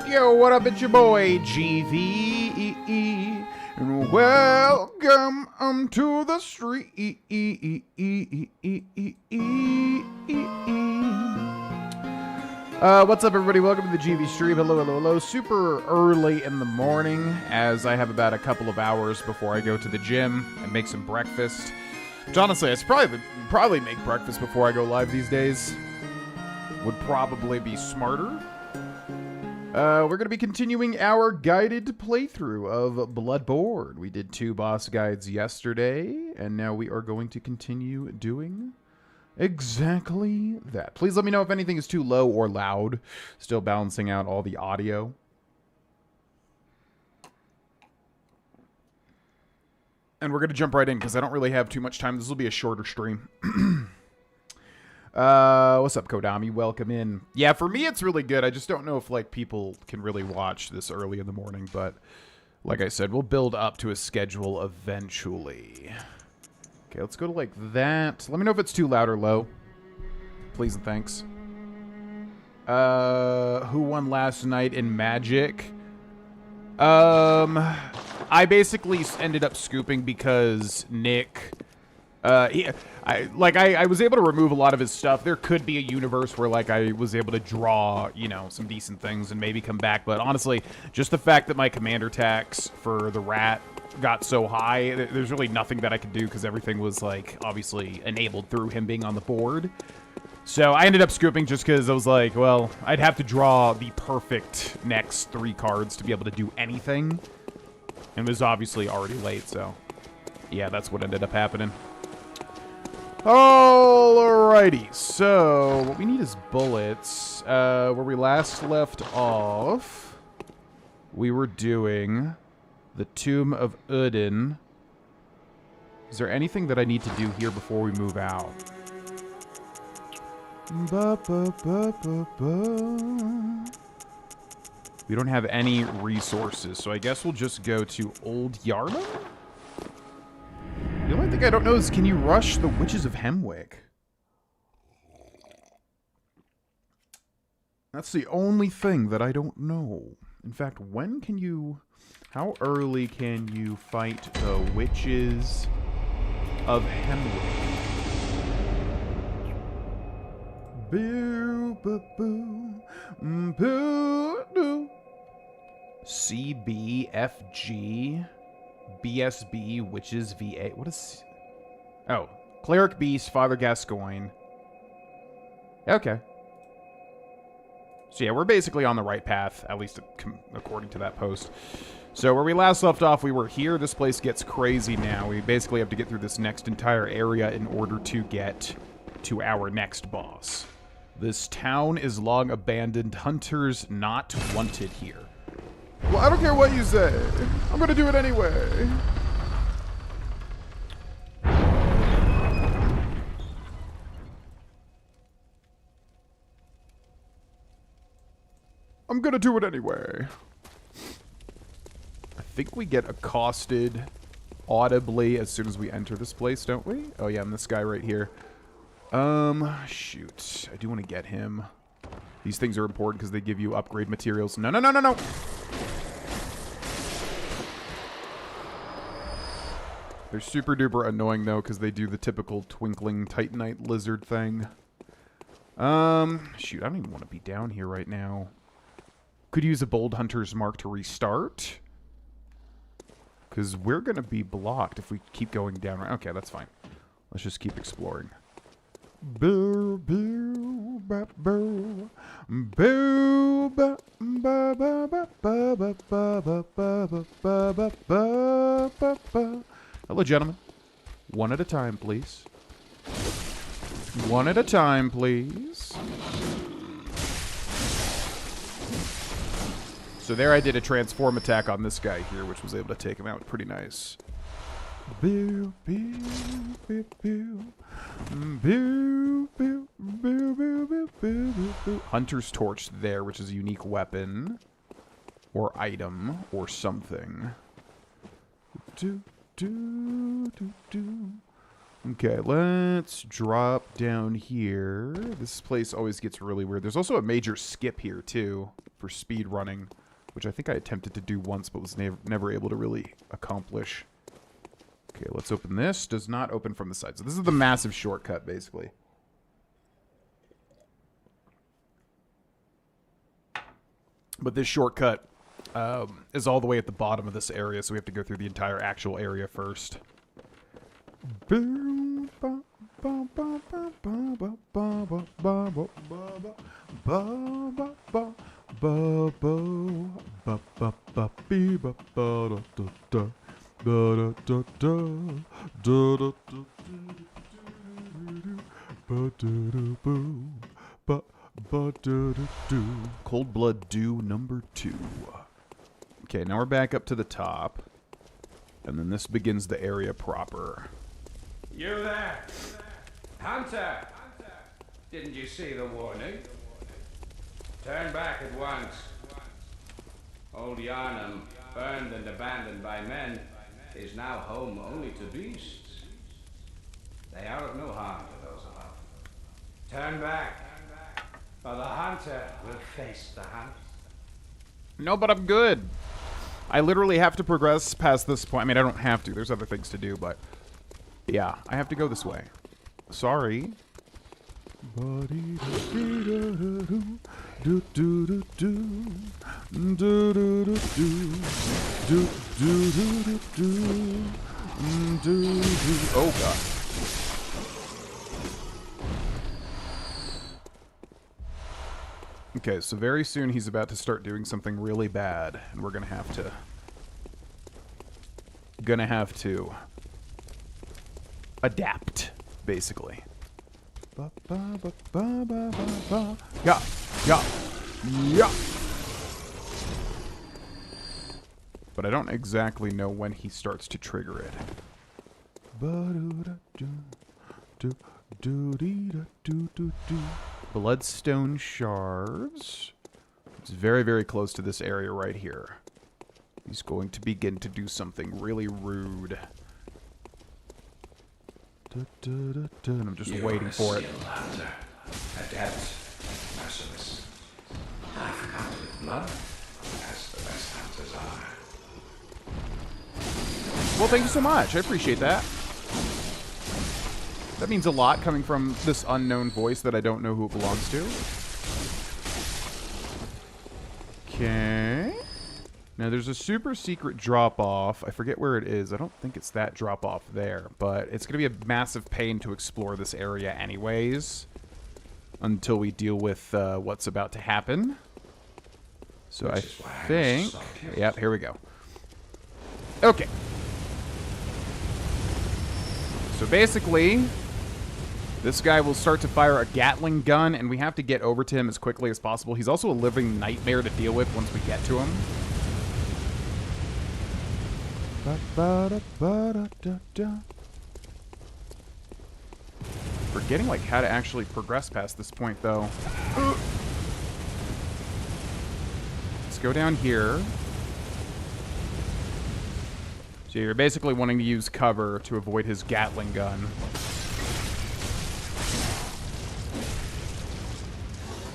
Yo, what up? It's your boy GVE, and welcome to the street. What's up, everybody? Welcome to the GV stream. Hello, hello, hello. Super early in the morning, as I have about a couple of hours before I go to the gym and make some breakfast. Which, honestly, I should probably make breakfast before I go live these days. Would probably be smarter. We're going to be continuing our guided playthrough of Bloodborne. We did 2 boss guides yesterday, and now we are going to continue doing exactly that. Please let me know if anything is too low or loud. Still balancing out all the audio. And we're going to jump right in because I don't really have too much time. This will be a shorter stream. What's up, Kodami? Welcome in. Yeah, for me, it's really good. I just don't know if, like, people can really watch this early in the morning, but like I said, we'll build up to a schedule eventually. Okay, let's go to, like, that. Let me know if it's too loud or low. Please and thanks. Who won last night in Magic? I basically ended up scooping because Nick... I was able to remove a lot of his stuff. There could be a universe where, like, I was able to draw, you know, some decent things and maybe come back. But honestly, just the fact that my commander tax for the rat got so high, there's really nothing that I could do because everything was, like, obviously enabled through him being on the board. So I ended up scooping just because I was like, well, I'd have to draw the perfect next 3 cards to be able to do anything. And it was obviously already late, so yeah, that's what ended up happening. Alrighty, so what we need is bullets. Where we last left off, we were doing the Tomb of Udin. Is there anything that I need to do here before we move out? We don't have any resources, so I guess we'll just go to Old Yharnam? The only thing I don't know is, can you rush the Witches of Hemwick? That's the only thing that I don't know. In fact, when can you... How early can you fight the witches of Hemwick? Boo, boo, boo, boo, boo. CBFG, BSB, Witches VA. What is... Oh, Cleric Beast, Father Gascoigne. Okay. So yeah, we're basically on the right path, at least according to that post. So where we last left off, we were here. This place gets crazy now. We basically have to get through this next entire area in order to get to our next boss. This town is long abandoned. Hunters not wanted here. Well, I don't care what you say. I'm gonna do it anyway. I'm gonna do it anyway. I think we get accosted audibly as soon as we enter this place, don't we? Oh yeah, I'm this guy right here. Shoot. I do want to get him. These things are important because they give you upgrade materials. No, no, no, no, no! They're super duper annoying though because they do the typical twinkling titanite lizard thing. Shoot, I don't even want to be down here right now. Could use a bold hunter's mark to restart. Because we're going to be blocked if we keep going down. Okay, that's fine. Let's just keep exploring. Boo, boo, ba, boo. Boo, ba, ba, ba, ba, ba, ba, ba, ba, ba, ba, ba, ba, ba. Hello, gentlemen. One at a time, please. One at a time, please. So there I did a transform attack on this guy here, which was able to take him out pretty nice. Boo, boo, boo, boo. Boo, boo, boo, boo, boo, boo, boo. Hunter's Torch there, which is a unique weapon. Or item, or something. Do, do, do, do. Okay, let's drop down here. This place always gets really weird. There's also a major skip here, too, for speed running, which I think I attempted to do once, but was never able to really accomplish. Okay, let's open this. Does not open from the side. So this is the massive shortcut, basically. But this shortcut is all the way at the bottom of this area, so we have to go through the entire actual area first. Cold Blood Dew number 2. Okay, now we're back up to the top. And then this begins the area proper. You there! Hunter! Didn't you see the warning? Turn back at once. Old Yarnum, burned and abandoned by men, is now home only to beasts. They are of no harm to those alive. Turn back, or the hunter will face the hunt. No, but I'm good. I literally have to progress past this point. I mean, I don't have to. There's other things to do, but... yeah, I have to go this way. Sorry. Oh, God. Okay, so very soon he's about to start doing something really bad, and we're gonna have to adapt, basically. Yeah, yeah, yeah. But I don't exactly know when he starts to trigger it. Bloodstone shards. It's very, very close to this area right here. He's going to begin to do something really rude. And I'm just waiting for it. Hunter, adept, merciless. I've hunted blood, as the best hunters are. Well, thank you so much. I appreciate that. That means a lot coming from this unknown voice that I don't know who it belongs to. Okay. Now, there's a super secret drop-off. I forget where it is. I don't think it's that drop-off there, but it's going to be a massive pain to explore this area anyways until we deal with what's about to happen. So I think... Yep, here we go. Okay. So basically, this guy will start to fire a Gatling gun, and we have to get over to him as quickly as possible. He's also a living nightmare to deal with once we get to him. Forgetting like how to actually progress past this point, though. Let's go down here. So you're basically wanting to use cover to avoid his Gatling gun.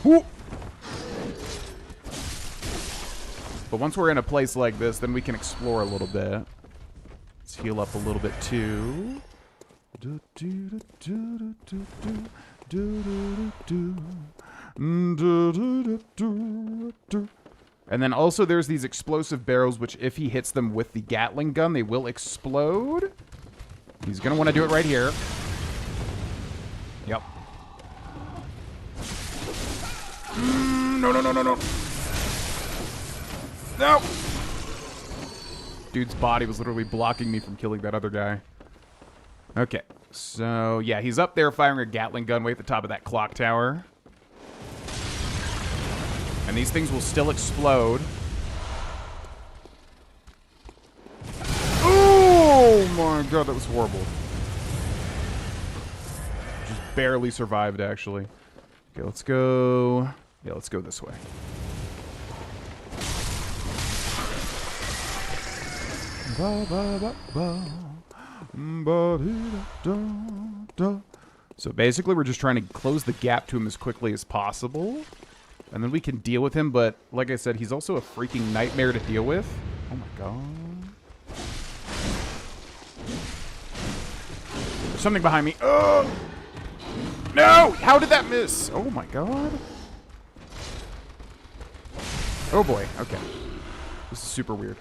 Whoop. But once we're in a place like this, then we can explore a little bit. Let's heal up a little bit too. And then also there's these explosive barrels, which if he hits them with the Gatling gun, they will explode. He's going to want to do it right here. Yep. No, no, no, no, no. No! Dude's body was literally blocking me from killing that other guy. Okay. So, yeah, he's up there firing a Gatling gun way at the top of that clock tower. And these things will still explode. Oh my god, that was horrible. Just barely survived, actually. Okay, let's go... Yeah, let's go this way. So basically, we're just trying to close the gap to him as quickly as possible. And then we can deal with him, but like I said, he's also a freaking nightmare to deal with. Oh my god. There's something behind me. Oh! No! How did that miss? Oh my god. Oh boy, okay. This is super weird.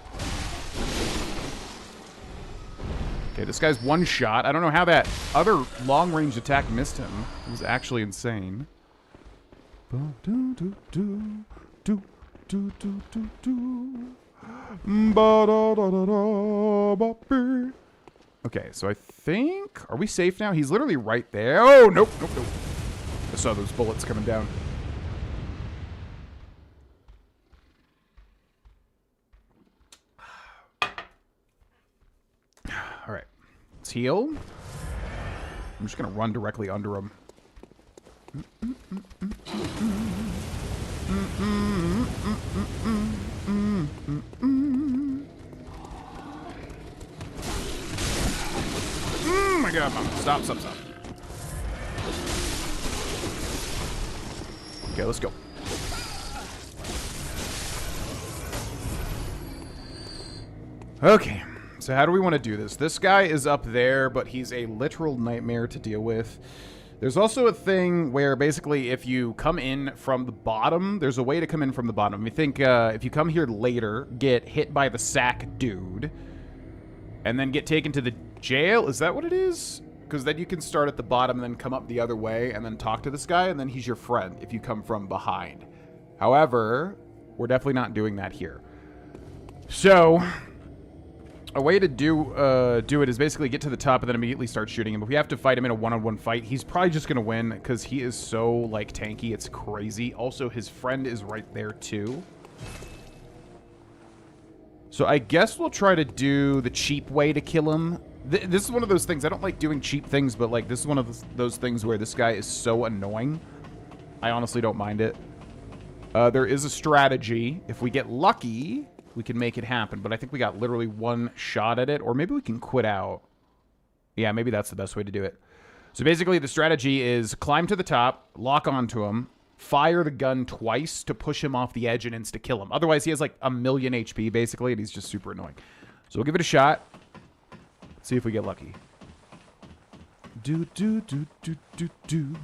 Okay, this guy's one shot. I don't know how that other long-range attack missed him. It was actually insane. Okay, so I think... Are we safe now? He's literally right there. Oh, nope, nope, nope. I saw those bullets coming down. All right, let's heal. I'm just going to run directly under him. Oh my god, Mom. Stop, stop, stop. Okay, let's go. Okay, so how do we want to do this? This guy is up there, but he's a literal nightmare to deal with. There's also a thing where basically if you come in from the bottom, there's a way to come in from the bottom. I think if you come here later, get hit by the sack dude, and then get taken to the jail. Is that what it is? Because then you can start at the bottom and then come up the other way and then talk to this guy, and then he's your friend if you come from behind. However, we're definitely not doing that here. So... a way to do it is basically get to the top and then immediately start shooting him. If we have to fight him in a one-on-one fight, he's probably just going to win because he is so, like, tanky. It's crazy. Also, his friend is right there, too. So I guess we'll try to do the cheap way to kill him. This is one of those things. I don't like doing cheap things, but, like, this is one of those things where this guy is so annoying. I honestly don't mind it. There is a strategy. If we get lucky... we can make it happen, but I think we got literally one shot at it, or maybe we can quit out. Yeah, maybe that's the best way to do it. So basically, the strategy is climb to the top, lock onto him, fire the gun twice to push him off the edge and insta-kill him. Otherwise, he has like 1,000,000 HP, basically, and he's just super annoying. So we'll give it a shot. See if we get lucky. Do do do do do do.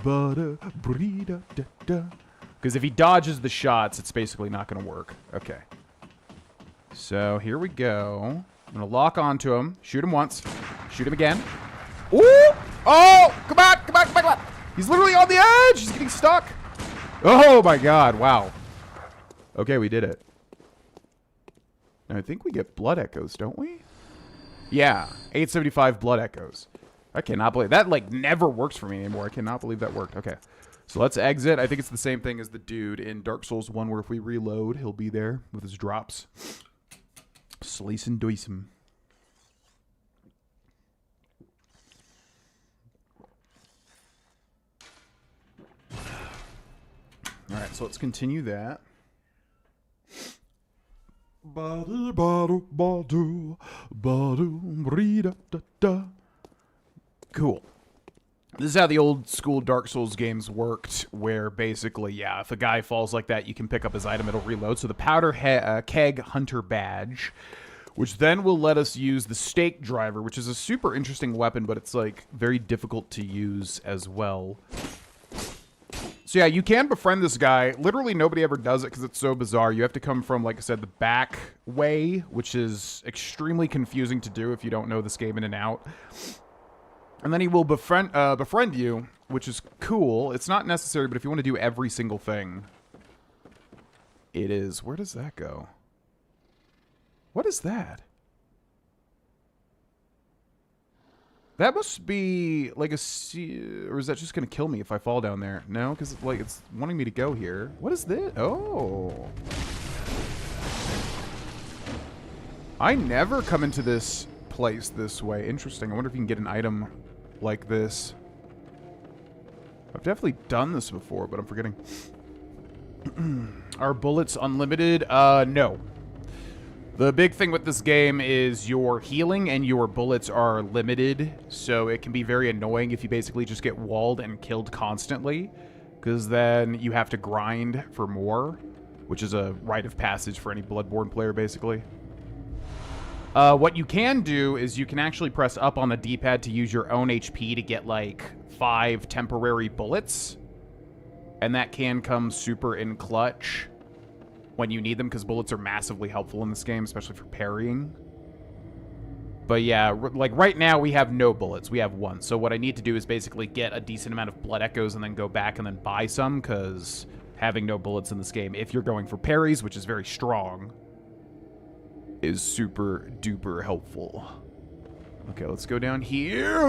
Butter brida da da. Because if he dodges the shots, it's basically not going to work. Okay. So here we go. I'm going to lock onto him. Shoot him once. Shoot him again. Ooh! Oh! Come on! Come on! Come on! Come on! He's literally on the edge! He's getting stuck! Oh my god. Wow. Okay, we did it. Now, I think we get blood echoes, don't we? Yeah. 875 blood echoes. I cannot believe... That, like, never works for me anymore. I cannot believe that worked. Okay. So let's exit. I think it's the same thing as the dude in Dark Souls 1 where if we reload, he'll be there with his drops. Slice and dice him. Alright, so let's continue that. Cool. This is how the old school Dark Souls games worked, where basically, yeah, if a guy falls like that, you can pick up his item, it'll reload. So the powder keg hunter badge, which then will let us use the stake driver, which is a super interesting weapon, but it's like very difficult to use as well. So yeah, you can befriend this guy. Literally nobody ever does it because it's so bizarre. You have to come from, like I said, the back way, which is extremely confusing to do if you don't know this game in and out. And then he will befriend you, which is cool. It's not necessary, but if you want to do every single thing, it is. Where does that go? What is that? That must be like a or is that just going to kill me if I fall down there? No, because like it's wanting me to go here. What is this? Oh. I never come into this place this way. Interesting. I wonder if you can get an item like this. I've definitely done this before, but I'm forgetting. Are bullets unlimited? No. The big thing with this game is your healing and your bullets are limited, so it can be very annoying if you basically just get walled and killed constantly, because then you have to grind for more, which is a rite of passage for any Bloodborne player, basically. What you can do is you can actually press up on the D-pad to use your own HP to get, like, 5 temporary bullets. And that can come super in clutch when you need them, because bullets are massively helpful in this game, especially for parrying. But yeah, like, right now we have no bullets. We have 1. So what I need to do is basically get a decent amount of blood echoes and then go back and then buy some, because having no bullets in this game, if you're going for parries, which is very strong, is super duper helpful. Okay, let's go down here.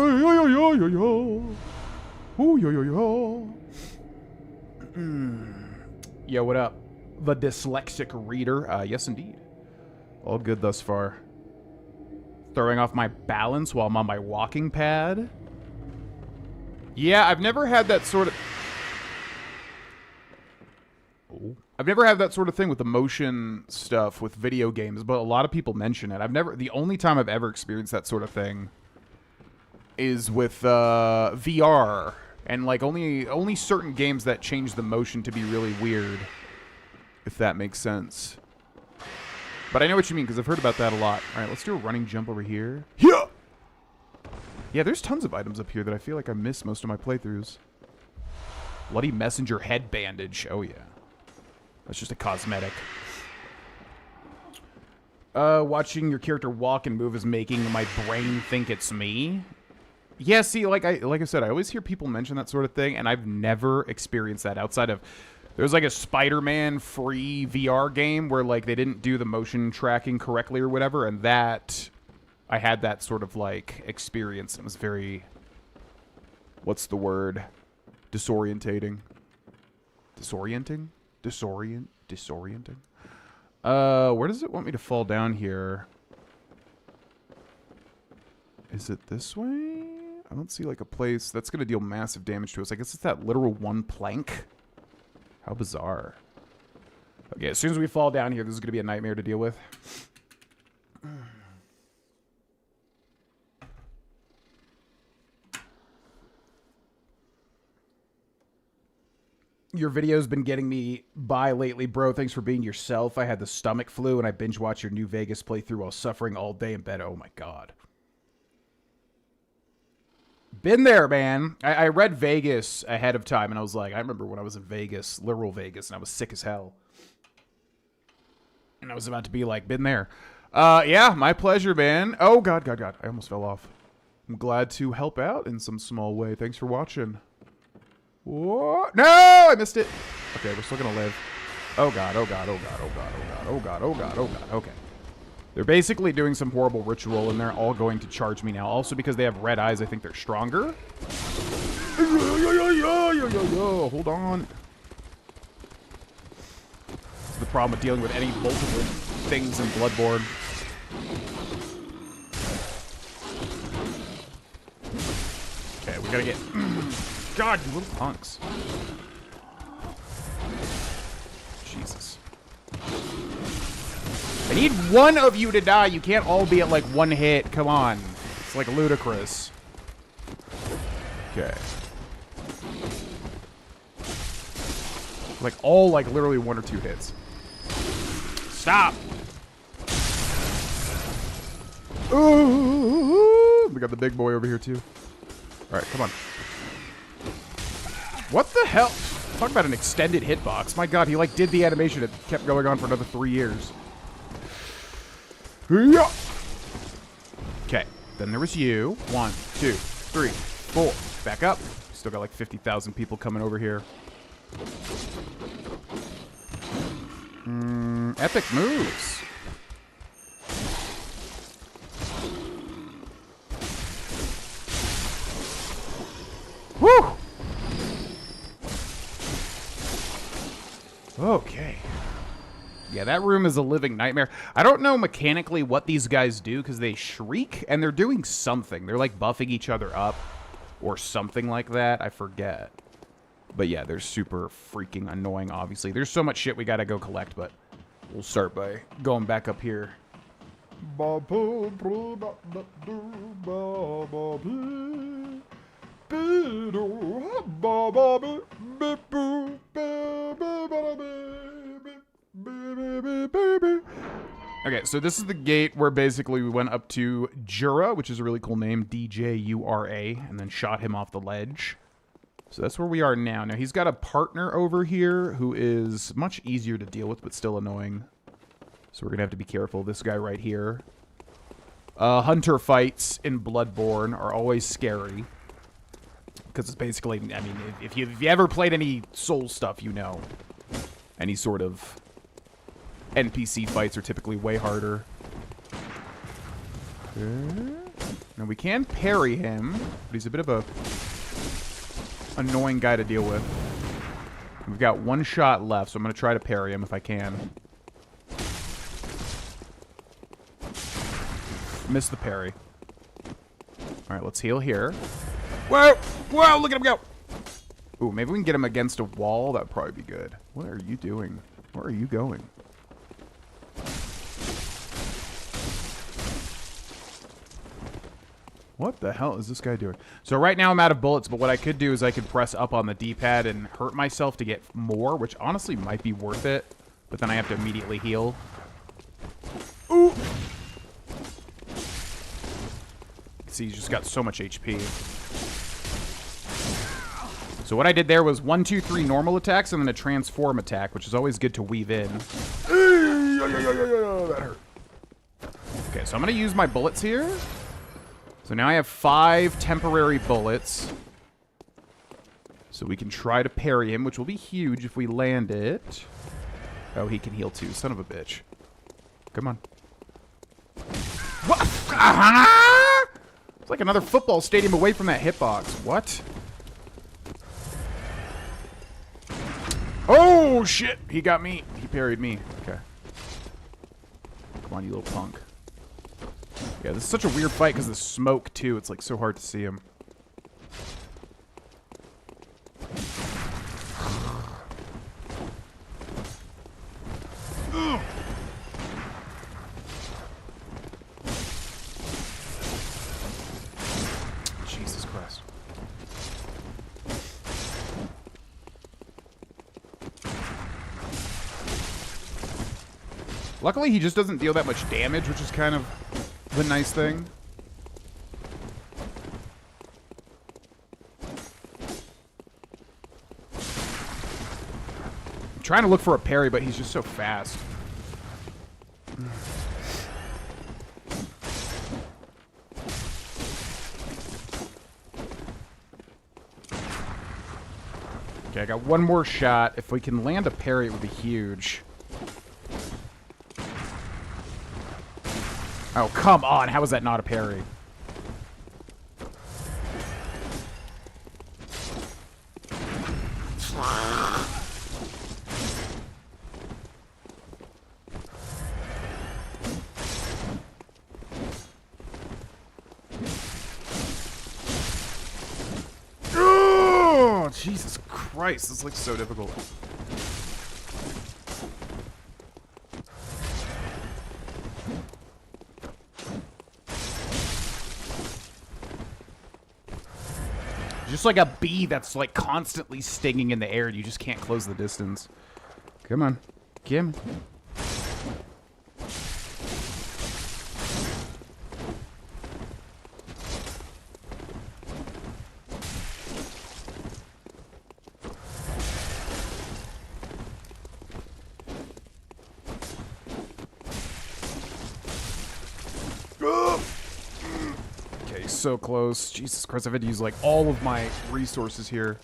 Yo, what up? The dyslexic reader. Yes, indeed. All good thus far. Throwing off my balance while I'm on my walking pad. Yeah, I've never had that sort of... Oh. I've never had that sort of thing with the motion stuff with video games, but a lot of people mention it. The only time I've ever experienced that sort of thing is with VR, and like only certain games that change the motion to be really weird, if that makes sense. But I know what you mean, because I've heard about that a lot. All right, let's do a running jump over here. Yeah, there's tons of items up here that I feel like I missed most of my playthroughs. Bloody messenger head bandage. Oh yeah. That's just a cosmetic. Watching your character walk and move is making my brain think it's me. Yeah, see, like I said, I always hear people mention that sort of thing, and I've never experienced that outside of... There's like a Spider-Man free VR game where like they didn't do the motion tracking correctly or whatever, and that... I had that sort of like experience. It was very... What's the word? Disorientating. Disorienting? Disorienting. Where does it want me to fall down here? Is it this way? I don't see like a place that's gonna deal massive damage to us. I guess it's that literal 1 plank. How bizarre. Okay, as soon as we fall down here, this is gonna be a nightmare to deal with. Your video's been getting me by lately, bro. Thanks for being yourself. I had the stomach flu, and I binge watched your New Vegas playthrough while suffering all day in bed. Oh, my God. Been there, man. I read Vegas ahead of time, and I was like, I remember when I was in Vegas, literal Vegas, and I was sick as hell. And I was about to be like, been there. Yeah, my pleasure, man. Oh, God. I almost fell off. I'm glad to help out in some small way. Thanks for watching. What? No, I missed it. Okay, we're still gonna live. Oh God. Okay. They're basically doing some horrible ritual, and they're all going to charge me now. Also, because they have red eyes, I think they're stronger. Hold on. This is the problem with dealing with any multiple things in Bloodborne. Okay, we gotta get... God, you little punks. Jesus. I need one of you to die. You can't all be at, like, one hit. Come on. It's, like, ludicrous. Okay. Like, all, like, literally 1 or 2 hits. Stop! Ooh, we got the big boy over here, too. Alright, come on. What the hell? Talk about an extended hitbox. My God, he like did the animation. It kept going on for another 3 years. Okay, then there was you. 1, 2, 3, 4. Back up. Still got like 50,000 people coming over here. Epic moves. Woo! Okay. Yeah, that room is a living nightmare. I don't know mechanically what these guys do because they shriek and they're doing something. They're like buffing each other up or something like that. I forget. But yeah, they're super freaking annoying, obviously. There's so much shit we gotta go collect, but we'll start by going back up here. Okay, so this is the gate where basically we went up to Jura, which is a really cool name, D-J-U-R-A, and then shot him off the ledge. So that's where we are now. Now, he's got a partner over here who is much easier to deal with, but still annoying. So we're going to have to be careful. This guy right here. Hunter fights in Bloodborne are always scary. Because it's basically, I mean, if you ever played any Soul stuff, you know. Any sort of NPC fights are typically way harder. Okay. Now we can parry him, but he's a bit of a annoying guy to deal with. We've got 1 shot left, so I'm going to try to parry him if I can. Missed the parry. Alright, let's heal here. Whoa! Whoa! Look at him go! Ooh, maybe we can get him against a wall. That would probably be good. What are you doing? Where are you going? What the hell is this guy doing? So right now I'm out of bullets, but what I could do is I could press up on the D-pad and hurt myself to get more, which honestly might be worth it. But then I have to immediately heal. Ooh! See, he's just got so much HP. So what I did there was 1, 2, 3 normal attacks and then a transform attack, which is always good to weave in. That hurt. Okay, so I'm going to use my bullets here. So now I have 5 temporary bullets. So we can try to parry him, which will be huge if we land it. Oh, he can heal too. Son of a bitch. Come on. What? It's like another football stadium away from that hitbox. What? Oh, shit. He got me. He parried me. Okay. Come on, you little punk. Yeah, this is such a weird fight because of the smoke, too. It's, like, so hard to see him. Jesus Christ. Luckily, he just doesn't deal that much damage, which is kind of the nice thing. I'm trying to look for a parry, but he's just so fast. Okay, I got one more shot. If we can land a parry, it would be huge. Oh, come on. How is that not a parry? Oh, Jesus Christ. This is like so difficult. Just like a bee that's like constantly stinging in the air and you just can't close the distance. Come on. Kim. So close. Jesus Christ, I've had to use like all of my resources here.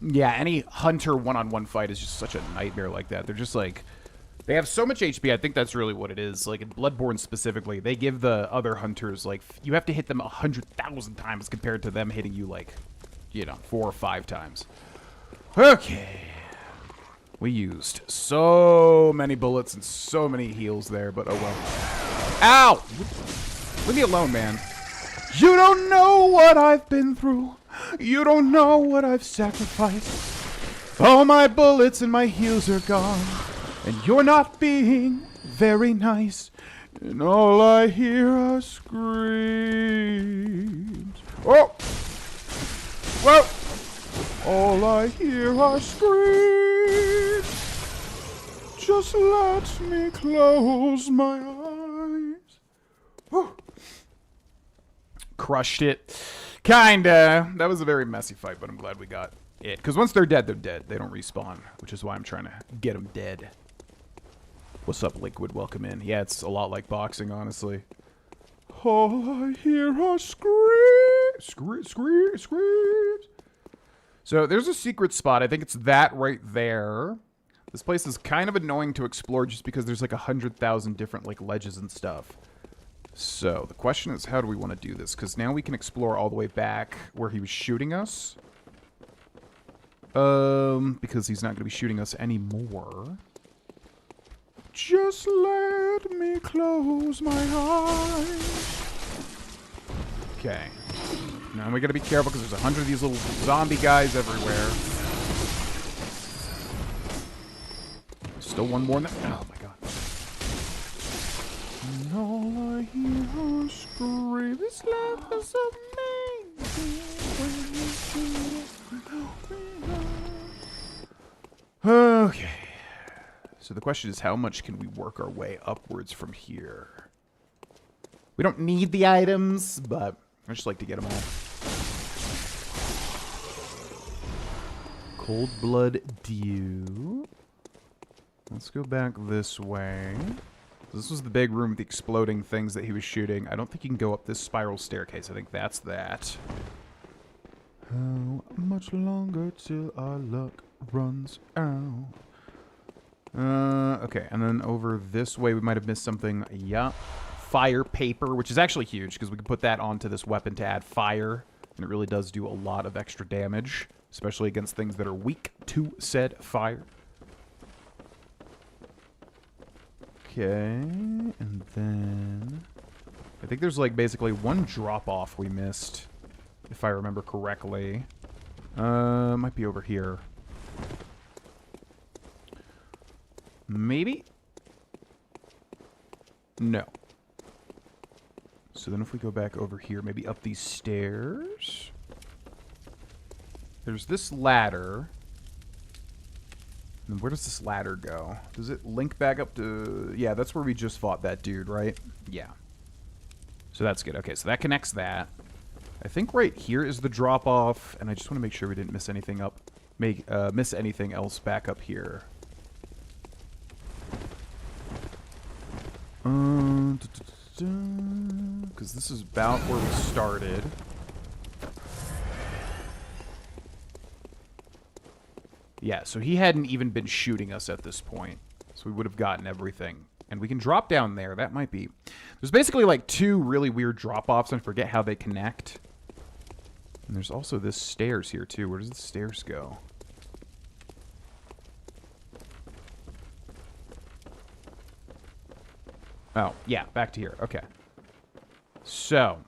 Yeah, any hunter one-on-one fight is just such a nightmare like that. They're just like, they have so much HP. I think that's really what it is. Like in Bloodborne specifically, they give the other hunters like, you have to hit them 100,000 times compared to them hitting you like, you know, 4 or 5 times. Okay. We used so many bullets and so many heals there, but oh well. Ow! Leave me alone, man. You don't know what I've been through. You don't know what I've sacrificed. All my bullets and my heals are gone. And you're not being very nice. And all I hear are screams. Oh! Whoa! All I hear are screams. Just let me close my eyes. Whew. Crushed it. Kinda. That was a very messy fight, but I'm glad we got it. Because once they're dead, they're dead. They don't respawn, which is why I'm trying to get them dead. What's up, Liquid? Welcome in. Yeah, it's a lot like boxing, honestly. All I hear are screams. Screams. So there's a secret spot. I think it's that right there. This place is kind of annoying to explore just because there's like 100,000 different like ledges and stuff. So the question is, how do we want to do this? Because now we can explore all the way back where he was shooting us. Because he's not going to be shooting us anymore. Just let me close my eyes. Okay. Now we gotta be careful because there's 100 of these little zombie guys everywhere. Still one more. Oh my god. And all I hear are screams. This life is amazing. Okay. So the question is, how much can we work our way upwards from here? We don't need the items, but I just like to get them all. Cold Blood Dew. Let's go back this way. This was the big room with the exploding things that he was shooting. I don't think you can go up this spiral staircase. I think that's that. How much longer till our luck runs out? Okay, and then over this way we might have missed something. Yeah. Fire paper, which is actually huge because we can put that onto this weapon to add fire. And it really does do a lot of extra damage, especially against things that are weak to said fire. Okay, and then I think there's like basically one drop off we missed, if I remember correctly. Might be over here. Maybe? No. So then if we go back over here, maybe up these stairs. There's this ladder. And where does this ladder go? Does it link back up to... Yeah, that's where we just fought that dude, right? Yeah. So that's good. Okay, so that connects that. I think right here is the drop-off, and I just want to make sure we didn't miss anything up. Miss anything else back up here. Because this is about where we started. Yeah, so he hadn't even been shooting us at this point. So we would have gotten everything. And we can drop down there. That might be... There's basically like two really weird drop-offs. I forget how they connect. And there's also this stairs here, too. Where does the stairs go? Oh, yeah, back to here. Okay. So,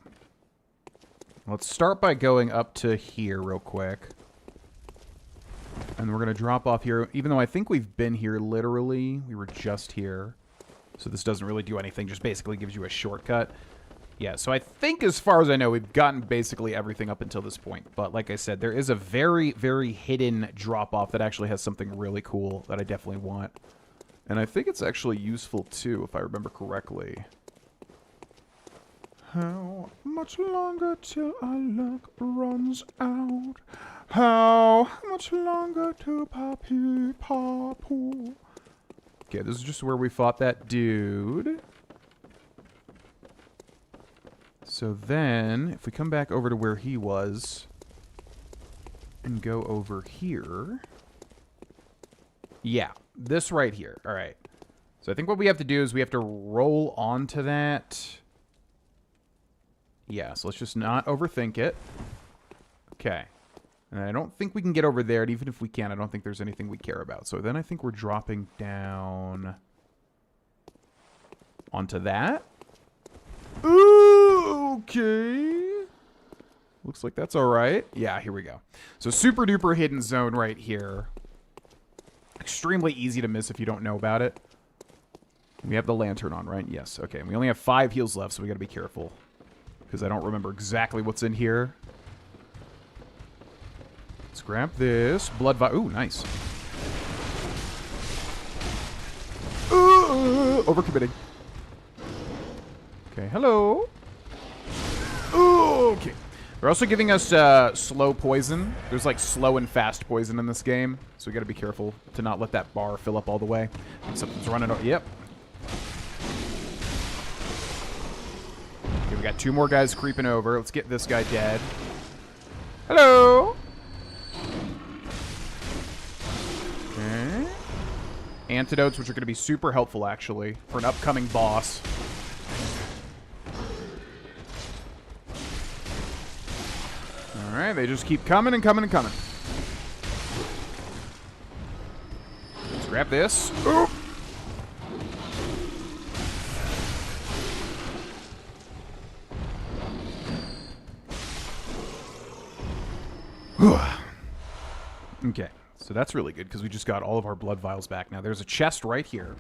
let's start by going up to here real quick. And we're going to drop off here. Even though I think we've been here literally. We were just here. So this doesn't really do anything. Just basically gives you a shortcut. Yeah, so I think as far as I know, we've gotten basically everything up until this point. But like I said, there is a very, very hidden drop-off that actually has something really cool that I definitely want. And I think it's actually useful, too, if I remember correctly. How much longer till our luck runs out? How much longer till Papi Papu? Okay, this is just where we fought that dude. So then, if we come back over to where he was and go over here. Yeah, this right here. All right. So I think what we have to do is we have to roll onto that. Yeah, so let's just not overthink it. Okay. And I don't think we can get over there, and even if we can, I don't think there's anything we care about. So then I think we're dropping down onto that. Ooh, okay. Looks like that's all right. Yeah, here we go. So super duper hidden zone right here. Extremely easy to miss if you don't know about it. We have the lantern on, right? Yes. Okay. We only have 5 heals left, so we got to be careful. Because I don't remember exactly what's in here. Let's grab this. Ooh, nice. Overcommitting. Okay, hello. Ooh, okay. They're also giving us slow poison. There's like slow and fast poison in this game. So we got to be careful to not let that bar fill up all the way. Something's running over. Yep. Okay, we got 2 more guys creeping over. Let's get this guy dead. Hello. Okay. Antidotes, which are going to be super helpful, actually, for an upcoming boss. Alright, they just keep coming and coming and coming. Let's grab this. Ooh. Okay, so that's really good because we just got all of our blood vials back now. There's a chest right here.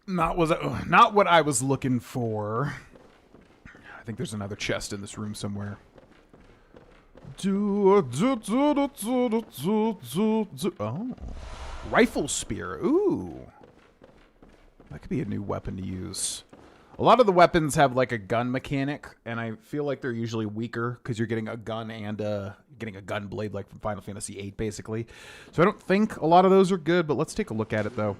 Not what I was looking for. I think there's another chest in this room somewhere. Oh. Rifle spear. Ooh. That could be a new weapon to use. A lot of the weapons have like a gun mechanic, and I feel like they're usually weaker because you're getting a gun and getting a gun blade like from Final Fantasy VIII, basically. So I don't think a lot of those are good, but let's take a look at it, though.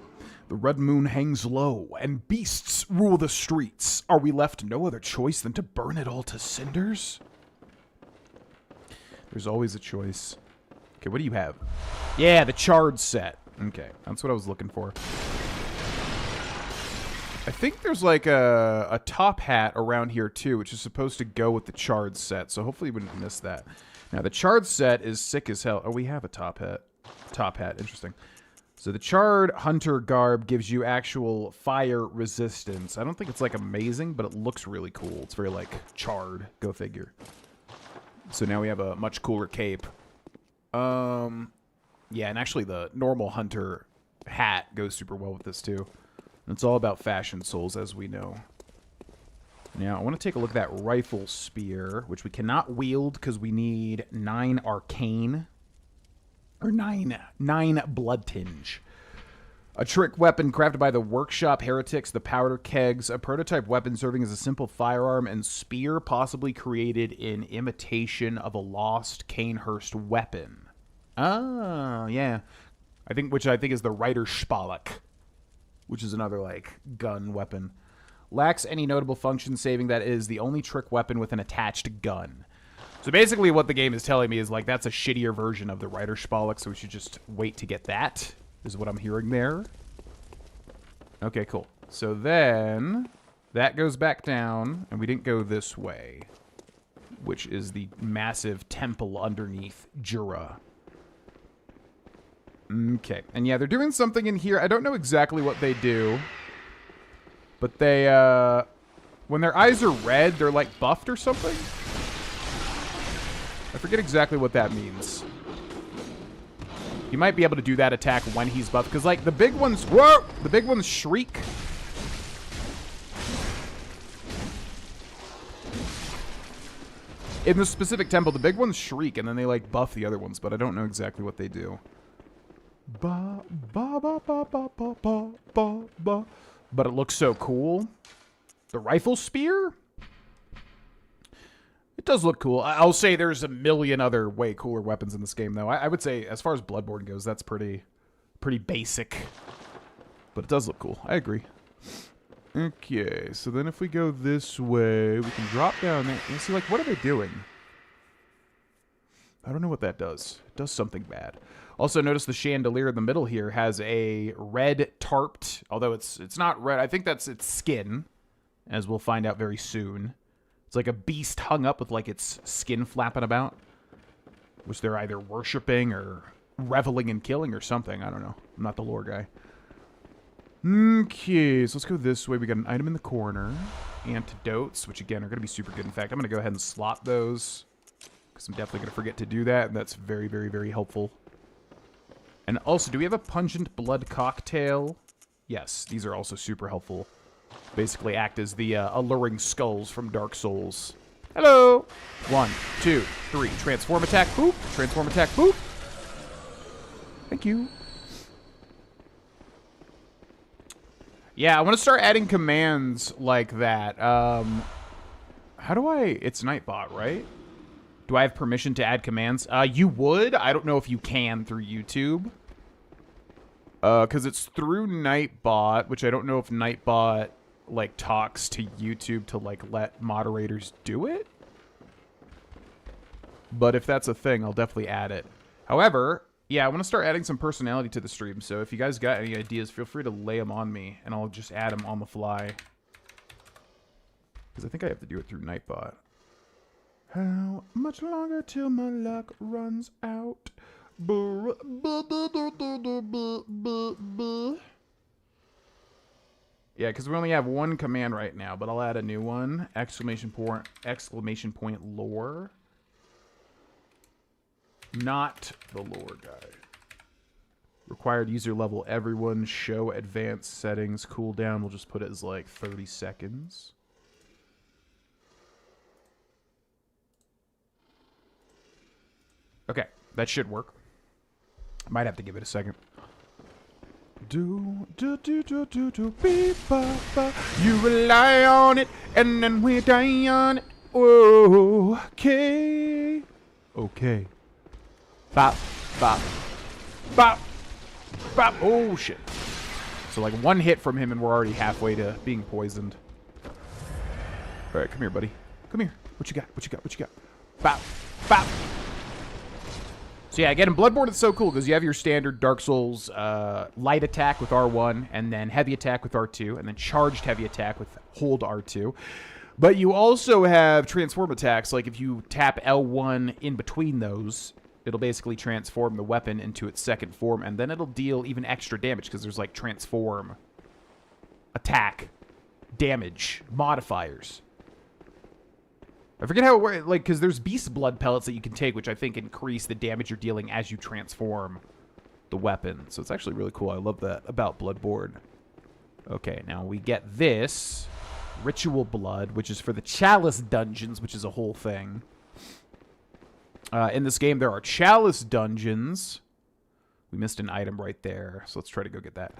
The red moon hangs low, and beasts rule the streets. Are we left no other choice than to burn it all to cinders? There's always a choice. Okay, what do you have? Yeah, the charred set. Okay, that's what I was looking for. I think there's like a top hat around here too, which is supposed to go with the charred set, so hopefully we wouldn't miss that. Now, the charred set is sick as hell. Oh, we have a top hat. Top hat, interesting. So the charred hunter garb gives you actual fire resistance. I don't think it's like amazing, but it looks really cool. It's very like charred, go figure. So now we have a much cooler cape. Yeah, and actually the normal hunter hat goes super well with this too. And it's all about fashion, souls, as we know. Now, I want to take a look at that rifle spear, which we cannot wield because we need 9 arcane. Or 9 blood tinge. A trick weapon crafted by the workshop heretics, the powder kegs, a prototype weapon serving as a simple firearm, and spear possibly created in imitation of a lost Canehurst weapon. Ah, yeah. Which I think is the Reiter Spalak, which is another, like, gun weapon. Lacks any notable function, saving that it is the only trick weapon with an attached gun. So basically what the game is telling me is, like, that's a shittier version of the Reiter Spalak, so we should just wait to get that, is what I'm hearing there. Okay, cool. So then, that goes back down, and we didn't go this way, which is the massive temple underneath Jura. Okay, and yeah, they're doing something in here. I don't know exactly what they do, but they, when their eyes are red, they're, like, buffed or something? I forget exactly what that means. You might be able to do that attack when he's buffed, because, like, the big ones... Whoa! The big ones shriek. In the specific temple, the big ones shriek, and then they, like, buff the other ones, but I don't know exactly what they do. Ba, ba, ba, ba, ba, ba, ba, ba, ba. But it looks so cool. The rifle spear? It does look cool. I'll say there's a million other way cooler weapons in this game, though. I would say, as far as Bloodborne goes, that's pretty basic. But it does look cool. I agree. Okay, so then if we go this way, we can drop down there. And see, like, what are they doing? I don't know what that does. It does something bad. Also, notice the chandelier in the middle here has a red tarped, although it's not red. I think that's its skin, as we'll find out very soon. It's like a beast hung up with, like, its skin flapping about, which they're either worshipping or reveling in killing or something. I don't know. I'm not the lore guy. Okay, so let's go this way. We got an item in the corner. Antidotes, which, again, are going to be super good. In fact, I'm going to go ahead and slot those, because I'm definitely going to forget to do that, and that's very, very, very helpful. And also, do we have a pungent blood cocktail? Yes, these are also super helpful. Basically act as the alluring skulls from Dark Souls. Hello! 1, 2, 3. Transform attack, boop. Transform attack, boop. Thank you. Yeah, I want to start adding commands like that. How do I... It's Nightbot, right? Do I have permission to add commands? You would. I don't know if you can through YouTube. Because it's through Nightbot, which I don't know if Nightbot, like, talks to YouTube to, like, let moderators do it. But if that's a thing, I'll definitely add it. However, yeah, I want to start adding some personality to the stream, so if you guys got any ideas, feel free to lay them on me, and I'll just add them on the fly. Because I think I have to do it through Nightbot. How much longer till my luck runs out? Yeah, because we only have one command right now, but I'll add a new one. Exclamation point lore. Not the lore guy. Required user level everyone. Show advanced settings. Cooldown, we'll just put it as like 30 seconds. Okay, that should work. Might have to give it a second. You rely on it, and then we die on it. Okay. Okay. Bop, bop, bop, bop. Oh, shit. So, like, one hit from him, and we're already halfway to being poisoned. All right, come here, buddy. Come here. What you got? What you got? What you got? Bop, bop. So yeah, again, in Bloodborne, it's so cool because you have your standard Dark Souls light attack with R1, and then heavy attack with R2, and then charged heavy attack with hold R2. But you also have transform attacks, like if you tap L1 in between those, it'll basically transform the weapon into its second form, and then it'll deal even extra damage because there's like transform, attack, damage, modifiers. I forget how it works, like, because there's beast blood pellets that you can take, which I think increase the damage you're dealing as you transform. the weapon. So it's actually really cool. I love that about Bloodborne. Okay, now we get this Ritual Blood, which is for the Chalice dungeons, which is a whole thing. In this game, there are Chalice dungeons. We missed an item right there, so let's try to go get that.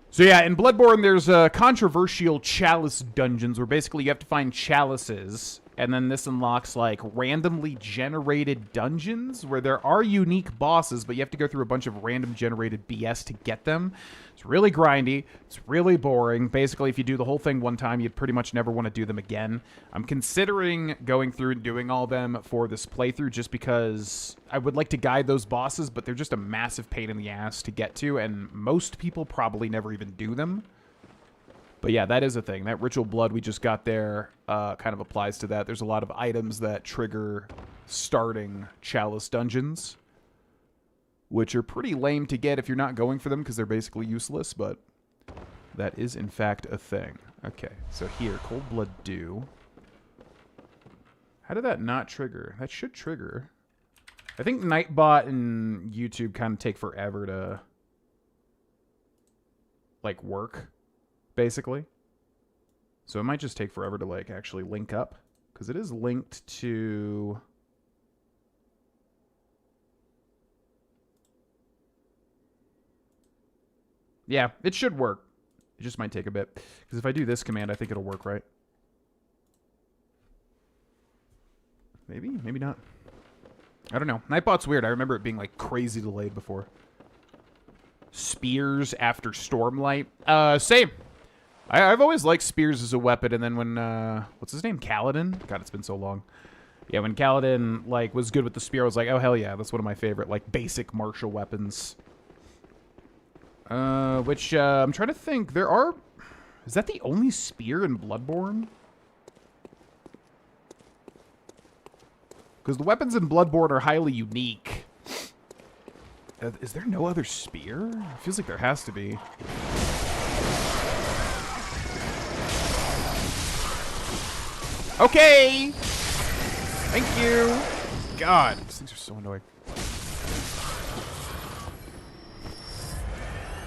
So yeah, in Bloodborne, there's controversial Chalice dungeons where basically you have to find chalices, and then this unlocks like randomly generated dungeons where there are unique bosses, but you have to go through a bunch of random generated BS to get them. It's really grindy. It's really boring. Basically, if you do the whole thing one time, you'd pretty much never want to do them again. I'm considering going through and doing all them for this playthrough just because I would like to guide those bosses, but they're just a massive pain in the ass to get to, and most people probably never even do them. But yeah, that is a thing. That Ritual Blood we just got there kind of applies to that. There's a lot of items that trigger starting Chalice dungeons, which are pretty lame to get if you're not going for them because they're basically useless, but that is in fact a thing. Okay, so here, Cold Blood Dew. How did that not trigger? That should trigger. I think Nightbot and YouTube kind of take forever to like work, basically. So it might just take forever to like actually link up, because it is linked to... Yeah, it should work. It just might take a bit. Because if I do this command, I think it'll work, right? Maybe? Maybe not. I don't know. Nightbot's weird. I remember it being like crazy delayed before. Spears after Stormlight. Same. I've always liked spears as a weapon, and then when, what's his name? Kaladin? God, it's been so long. Yeah, when Kaladin, like, was good with the spear, I was like, oh, hell yeah, that's one of my favorite, like, basic martial weapons. Which, I'm trying to think, there are... Is that the only spear in Bloodborne? Because the weapons in Bloodborne are highly unique. Is there no other spear? It feels like there has to be. Okay! Thank you! God, these things are so annoying.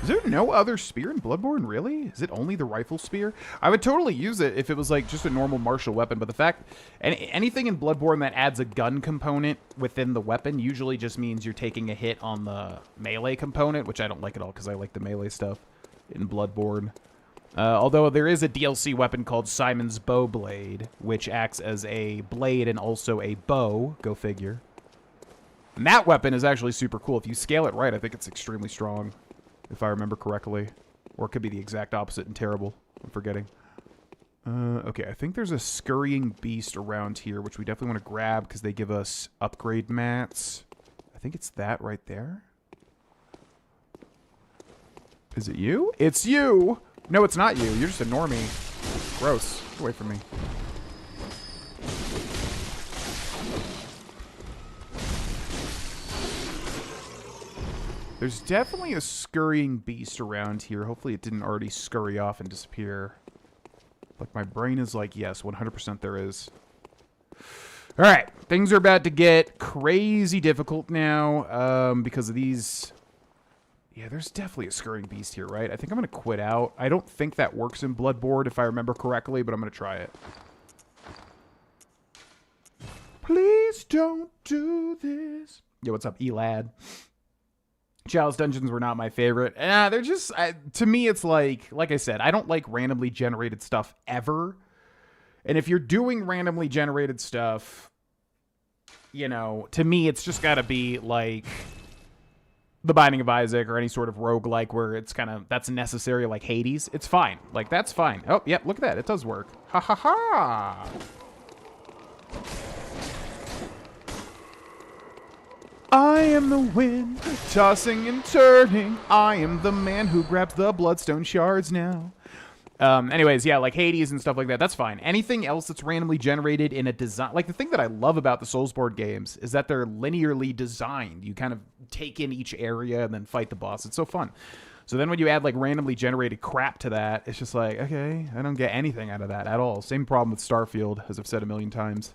Is there no other spear in Bloodborne, really? Is it only the rifle spear? I would totally use it if it was like just a normal martial weapon, but the fact... anything in Bloodborne that adds a gun component within the weapon usually just means you're taking a hit on the melee component, which I don't like at all because I like the melee stuff in Bloodborne. Although there is a DLC weapon called Simon's Bow Blade, which acts as a blade and also a bow. Go figure. And that weapon is actually super cool. If you scale it right, I think it's extremely strong, if I remember correctly. Or it could be the exact opposite and terrible. I'm forgetting. Okay, I think there's a scurrying beast around here, which we definitely want to grab because they give us upgrade mats. I think it's that right there. Is it you? It's you! No, it's not you. You're just a normie. Gross. Get away from me. There's definitely a scurrying beast around here. Hopefully it didn't already scurry off and disappear. Like, my brain is like, yes, 100% there is. Alright, things are about to get crazy difficult now because of these... Yeah, there's definitely a scurrying beast here, right? I think I'm going to quit out. I don't think that works in Bloodborne, if I remember correctly, but I'm going to try it. Please don't do this. Yo, what's up, Elad? Chalice dungeons were not my favorite. They're just... to me, it's like I said, I don't like randomly generated stuff ever. And if you're doing randomly generated stuff, you know, to me, it's just got to be like... The Binding of Isaac or any sort of roguelike where it's kind of, that's necessary, like Hades. It's fine. Like, that's fine. Oh, yep, look at that. It does work. Ha ha ha! I am the wind, tossing and turning. I am the man who grabs the bloodstone shards now. Anyways, yeah, like Hades and stuff like that, that's fine. Anything else that's randomly generated in a design... Like, the thing that I love about the Soulsborne games is that they're linearly designed. You kind of take in each area and then fight the boss. It's so fun. So then when you add, like, randomly generated crap to that, it's just like, okay, I don't get anything out of that at all. Same problem with Starfield, as I've said a million times.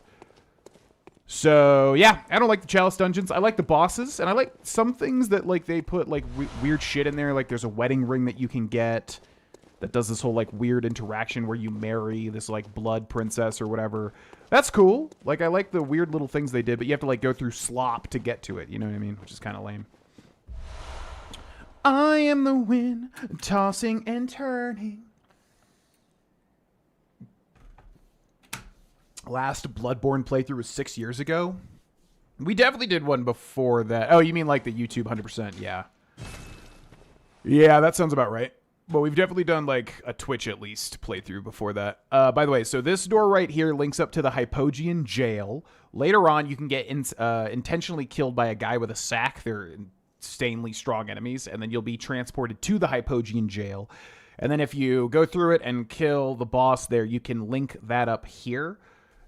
So, yeah, I don't like the Chalice dungeons. I like the bosses, and I like some things that, like, they put, like, weird shit in there. Like, there's a wedding ring that you can get that does this whole, like, weird interaction where you marry this, like, blood princess or whatever. That's cool. Like, I like the weird little things they did, but you have to, like, go through slop to get to it. You know what I mean? Which is kind of lame. I am the wind, tossing and turning. Last Bloodborne playthrough was 6 years ago. We definitely did one before that. Oh, you mean like the YouTube 100%? Yeah. Yeah, that sounds about right. But we've definitely done like a Twitch at least playthrough before that. By the way, so this door right here links up to the Hypogean jail. Later on, you can get intentionally killed by a guy with a sack. They're insanely strong enemies. And then you'll be transported to the Hypogean jail. And then if you go through it and kill the boss there, you can link that up here.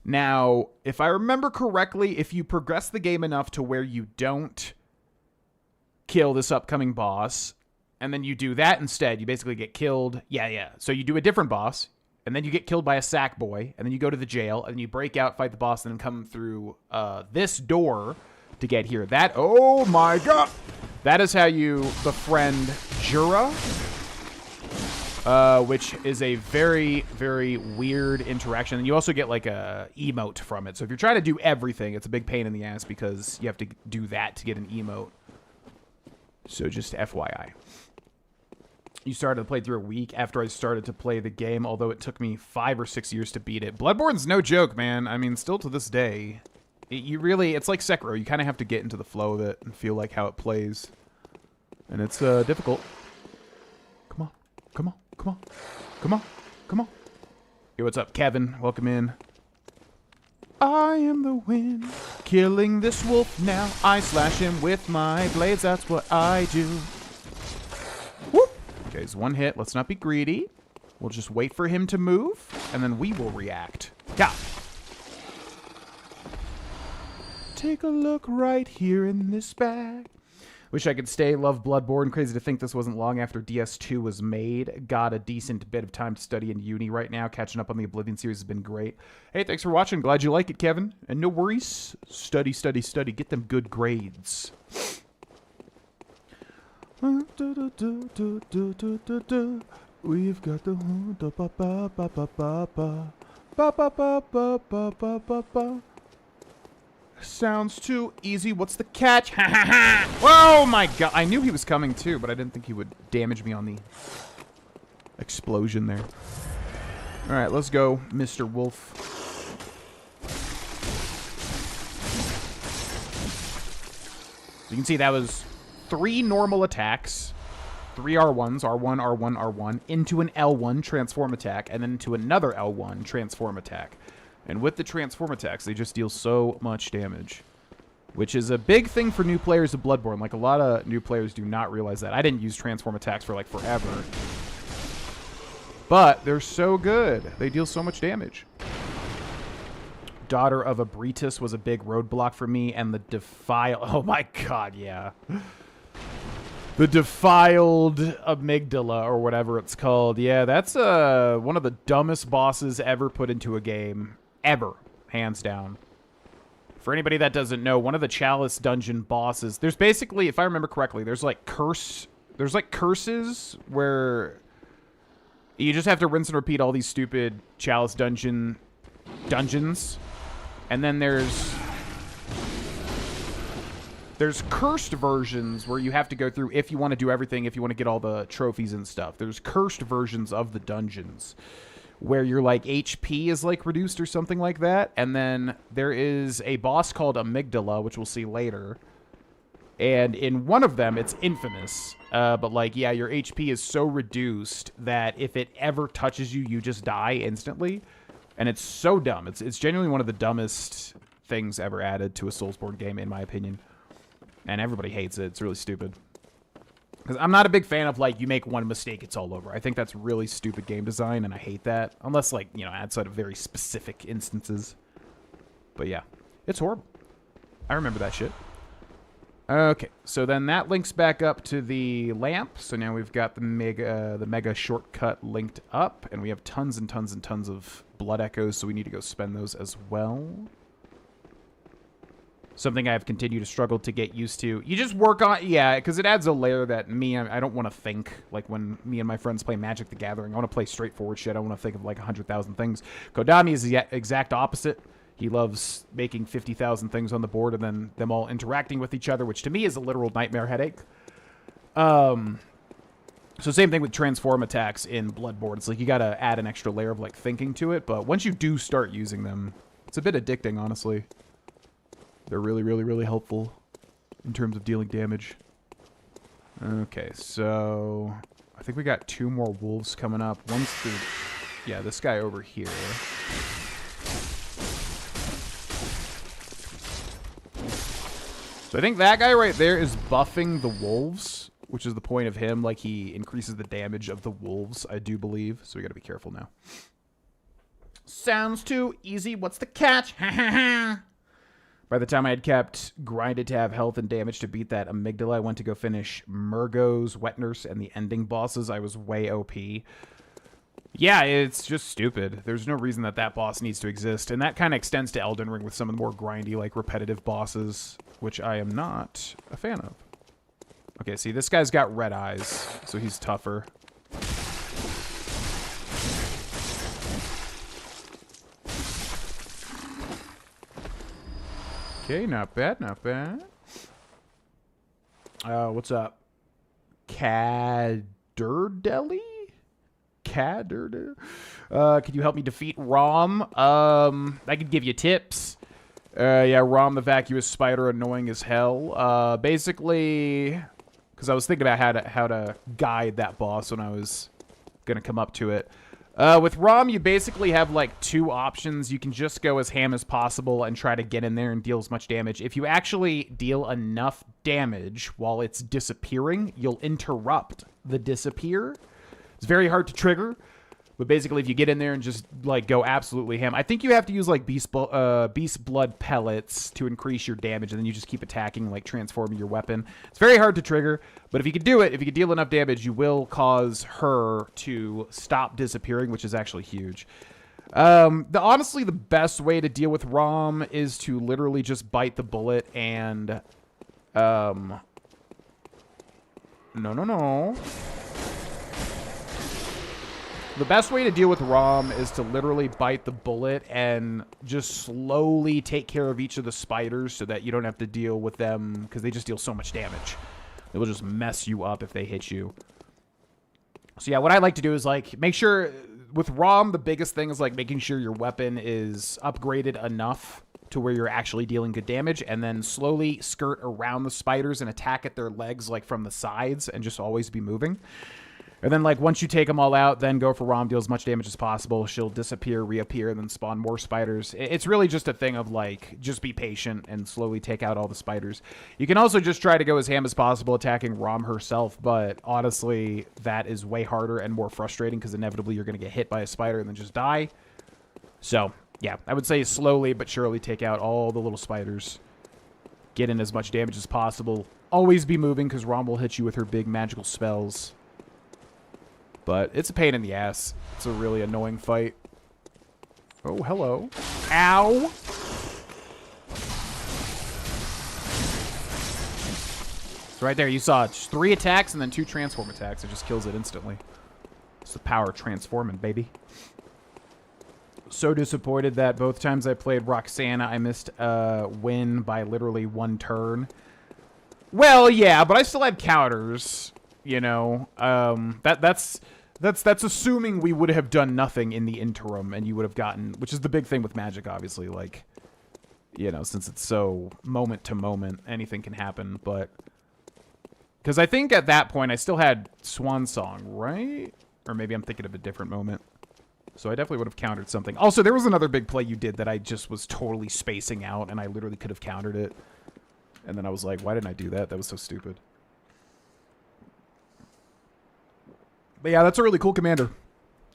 Now, if I remember correctly, if you progress the game enough to where you don't kill this upcoming boss, and then you do that instead, you basically get killed. Yeah. So you do a different boss, and then you get killed by a sack boy, and then you go to the jail, and you break out, fight the boss, and then come through this door to get here. Oh my god! That is how you befriend Jura. Which is a very, very weird interaction. And you also get, like, a emote from it. So if you're trying to do everything, it's a big pain in the ass because you have to do that to get an emote. So just FYI. You started to play through a week after I started to play the game, although it took me 5 or 6 years to beat it. Bloodborne's no joke, man. I mean, still to this day, it's like Sekiro. You kind of have to get into the flow of it and feel like how it plays. And it's difficult. Come on. Come on. Come on. Come on. Come on. Yo, what's up, Kevin? Welcome in. I am the wind, killing this wolf now. I slash him with my blades, that's what I do. Whoop! Okay, it's one hit. Let's not be greedy. We'll just wait for him to move, and then we will react. Yeah. Take a look right here in this bag. Wish I could stay. Love Bloodborne. Crazy to think this wasn't long after DS2 was made. Got a decent bit of time to study in uni right now. Catching up on the Oblivion series has been great. Hey, thanks for watching. Glad you like it, Kevin. And no worries. Study, study, study. Get them good grades. We've got the... Sounds too easy. What's the catch? Ha ha ha! Oh my god. I knew he was coming too, but I didn't think he would damage me on the explosion there. Alright, let's go, Mr. Wolf. So you can see that was 3 normal attacks. 3 R1s, R1, R1, R1, into an L1 transform attack, and then into another L1 transform attack. And with the transform attacks, they just deal so much damage. Which is a big thing for new players of Bloodborne. Like, a lot of new players do not realize that. I didn't use transform attacks for, like, forever. But they're so good. They deal so much damage. Daughter of Abritus was a big roadblock for me. And the Defiled... Oh, my God, yeah. The Defiled Amygdala, or whatever it's called. Yeah, that's one of the dumbest bosses ever put into a game. Ever. Hands down. For anybody that doesn't know, one of the Chalice dungeon bosses... There's basically, if I remember correctly, there's like curses where you just have to rinse and repeat all these stupid Chalice dungeons. And then there's cursed versions where you have to go through if you want to do everything, if you want to get all the trophies and stuff. There's cursed versions of the dungeons where your, like, HP is, like, reduced or something like that. And then there is a boss called Amygdala, which we'll see later. And in one of them, it's infamous. But, like, yeah, your HP is so reduced that if it ever touches you, you just die instantly. And it's so dumb. It's genuinely one of the dumbest things ever added to a Soulsborne game, in my opinion. And everybody hates it. It's really stupid. Because I'm not a big fan of, like, you make one mistake, it's all over. I think that's really stupid game design, and I hate that. Unless, like, you know, outside of very specific instances. But yeah, it's horrible. I remember that shit. Okay, so then that links back up to the lamp. So now we've got the mega shortcut linked up, and we have tons and tons and tons of blood echoes, so we need to go spend those as well. something I've continued to struggle to get used to. You just work on, yeah, because it adds a layer that I don't want to think. Like when me and my friends play Magic the Gathering, I want to play straightforward shit. I want to think of like 100,000 things. Kodami is the exact opposite. He loves making 50,000 things on the board and then them all interacting with each other, which to me is a literal nightmare headache. So same thing with transform attacks in Bloodborne. It's like you got to add an extra layer of like thinking to it, but once you do start using them, it's a bit addicting, honestly. They're really, really, really helpful in terms of dealing damage. Okay, so I think we got 2 more wolves coming up. One's the, yeah, this guy over here. So I think that guy right there is buffing the wolves, which is the point of him. Like, he increases the damage of the wolves, I do believe. So we got to be careful now. Sounds too easy. What's the catch? Ha ha ha. By the time I had kept grinded to have health and damage to beat that amygdala, I went to go finish Murgo's Wet Nurse and the ending bosses. I was way OP. Yeah, it's just stupid. There's no reason that that boss needs to exist. And that kind of extends to Elden Ring with some of the more grindy, like, repetitive bosses, which I am not a fan of. Okay, see, this guy's got red eyes, so he's tougher. Okay, not bad, not bad. What's up? Caderdeli? Caderdeli? Could you help me defeat Rom? I could give you tips. Yeah, Rom the vacuous spider, annoying as hell. Basically, because I was thinking about how to guide that boss when I was gonna come up to it. With Rom, you basically have like 2 options. You can just go as ham as possible and try to get in there and deal as much damage. If you actually deal enough damage while it's disappearing, you'll interrupt the disappear. It's very hard to trigger, but basically if you get in there and just like go absolutely ham, I think you have to use like beast blood pellets to increase your damage, and then you just keep attacking, like transforming your weapon. It's very hard to trigger, but if you could do it, if you could deal enough damage, you will cause her to stop disappearing, which is actually huge. Honestly, the best way to deal with Rom is to literally just bite the bullet and no. The best way to deal with Rom is to literally bite the bullet and just slowly take care of each of the spiders so that you don't have to deal with them, because they just deal so much damage. They will just mess you up if they hit you. So yeah, what I like to do is like make sure with Rom, the biggest thing is like making sure your weapon is upgraded enough to where you're actually dealing good damage, and then slowly skirt around the spiders and attack at their legs like from the sides and just always be moving. And then, like, once you take them all out, then go for Rom, deal as much damage as possible. She'll disappear, reappear, and then spawn more spiders. It's really just a thing of, like, just be patient and slowly take out all the spiders. You can also just try to go as ham as possible attacking Rom herself, but honestly, that is way harder and more frustrating because inevitably you're going to get hit by a spider and then just die. So, yeah, I would say slowly but surely take out all the little spiders. Get in as much damage as possible. Always be moving because Rom will hit you with her big magical spells. But it's a pain in the ass. It's a really annoying fight. Oh, hello. Ow! So right there, you saw 3 attacks and then 2 transform attacks. It just kills it instantly. It's the power of transforming, baby. So disappointed that both times I played Roxana, I missed a win by literally 1 turn. Well, yeah, but I still had counters. You know, that's assuming we would have done nothing in the interim and you would have gotten, which is the big thing with Magic, obviously, like, you know, since it's so moment to moment, anything can happen, but, because I think at that point I still had Swan Song, right? Or maybe I'm thinking of a different moment. So I definitely would have countered something. Also, there was another big play you did that I just was totally spacing out and I literally could have countered it. And then I was like, why didn't I do that? That was so stupid. But yeah, that's a really cool commander.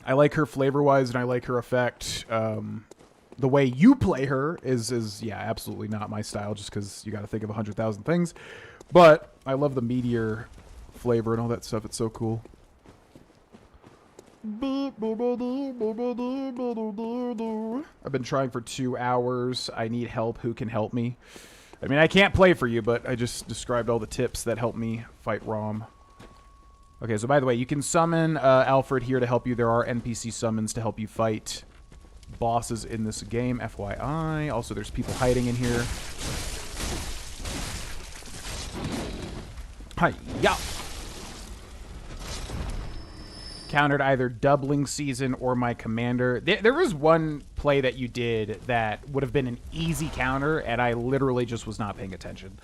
I like her flavor-wise, and I like her effect. The way you play her is yeah, absolutely not my style, just because you got to think of 100,000 things. But I love the meteor flavor and all that stuff. It's so cool. I've been trying for 2 hours. I need help. Who can help me? I mean, I can't play for you, but I just described all the tips that help me fight Rom. Okay, so by the way, you can summon Alfred here to help you. There are NPC summons to help you fight bosses in this game, FYI. Also, there's people hiding in here. Hi-ya! Countered either doubling season or my commander. There was one play that you did that would have been an easy counter, and I literally just was not paying attention.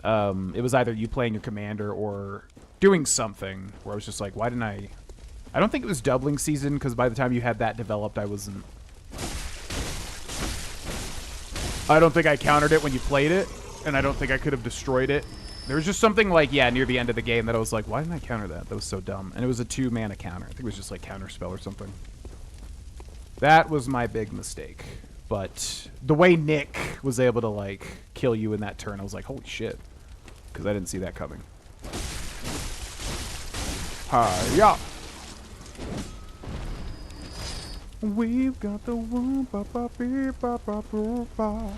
It was either you playing your commander or doing something where I was just like, why didn't I... I don't think it was doubling season, because by the time you had that developed, I wasn't... I don't think I countered it when you played it, and I don't think I could have destroyed it. There was just something like, yeah, near the end of the game that I was like, why didn't I counter that? That was so dumb. And it was a 2-mana counter. I think it was just like counter spell or something. That was my big mistake. But the way Nick was able to, like, kill you in that turn, I was like, holy shit. Because I didn't see that coming. Hi-ya! We've got the one ba ba beep ba ba boo ba.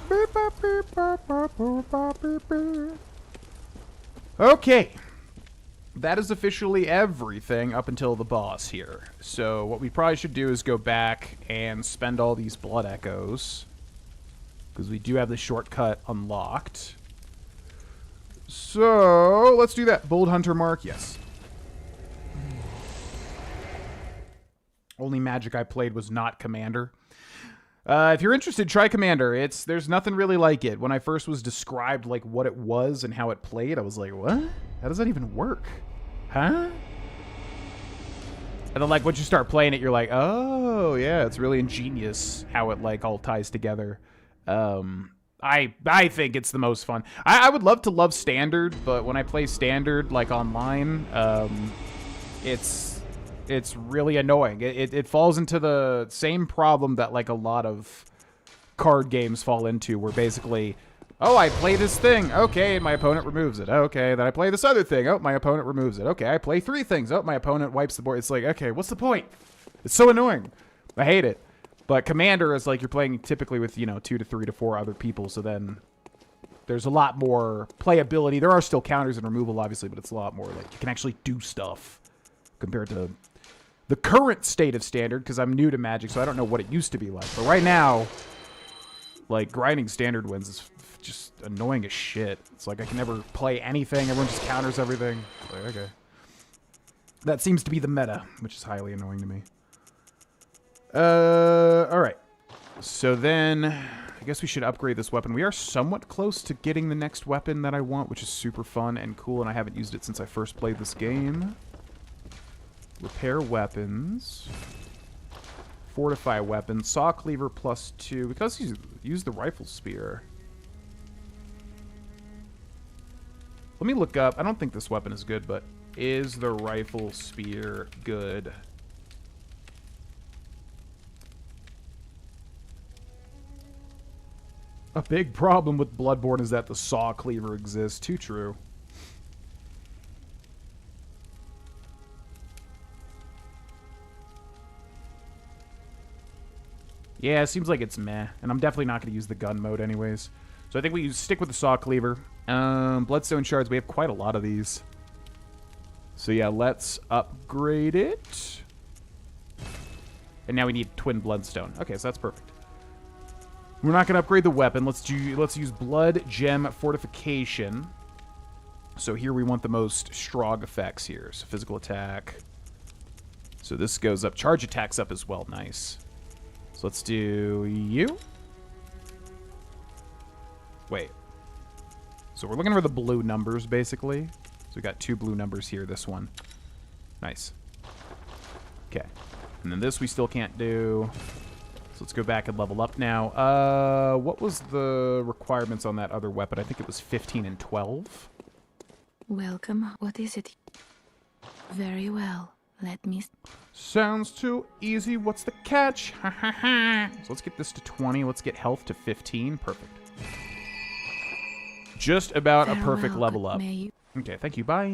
Beep ba beep ba ba boo ba beep beep. Okay, that is officially everything up until the boss here. So what we probably should do is go back and spend all these blood echoes, because we do have the shortcut unlocked. So let's do that. Bold Hunter Mark, yes. Only magic I played was not Commander. If you're interested, try Commander. There's nothing really like it. When I first was described like what it was and how it played, I was like, what? How does that even work? Huh? And then like once you start playing it, you're like, oh yeah, it's really ingenious how it like all ties together. I think it's the most fun. I would love to love Standard, but when I play Standard like online, it's really annoying. It falls into the same problem that like a lot of card games fall into, where basically, oh, I play this thing, okay, and my opponent removes it. Okay, then I play this other thing, oh, my opponent removes it. Okay, I play 3 things, oh, my opponent wipes the board. It's like, okay, what's the point? It's so annoying. I hate it. But Commander is like you're playing typically with, 2 to 3 to 4 other people, so then there's a lot more playability. There are still counters and removal, obviously, but it's a lot more like you can actually do stuff compared to the current state of Standard, because I'm new to Magic, so I don't know what it used to be like. But right now, like, grinding Standard wins is just annoying as shit. It's like I can never play anything. Everyone just counters everything. It's like, okay. That seems to be the meta, which is highly annoying to me. Alright. So then, I guess we should upgrade this weapon. We are somewhat close to getting the next weapon that I want, which is super fun and cool, and I haven't used it since I first played this game. Repair weapons. Fortify weapons. Saw cleaver +2. Because you use the rifle spear. Let me look up. I don't think this weapon is good, but is the rifle spear good? A big problem with Bloodborne is that the saw cleaver exists. Too true. Yeah, it seems like it's meh, and I'm definitely not going to use the gun mode anyways. So I think we stick with the saw cleaver. Bloodstone shards, we have quite a lot of these. So yeah, let's upgrade it. And now we need twin bloodstone. Okay, so that's perfect. We're not going to upgrade the weapon. Let's use blood gem fortification. So here we want the most strong effects here. So physical attack. So this goes up. Charge attack's up as well. Nice. So let's do you. Wait. So we're looking for the blue numbers, basically. So we got 2 blue numbers here, this one. Nice. Okay. And then this we still can't do. So let's go back and level up now. What was the requirements on that other weapon? I think it was 15 and 12. Welcome. What is it? Very well. Let me... Sounds too easy. What's the catch? Ha ha ha. So let's get this to 20. Let's get health to 15. Perfect. Just about a perfect level up. Okay, thank you. Bye.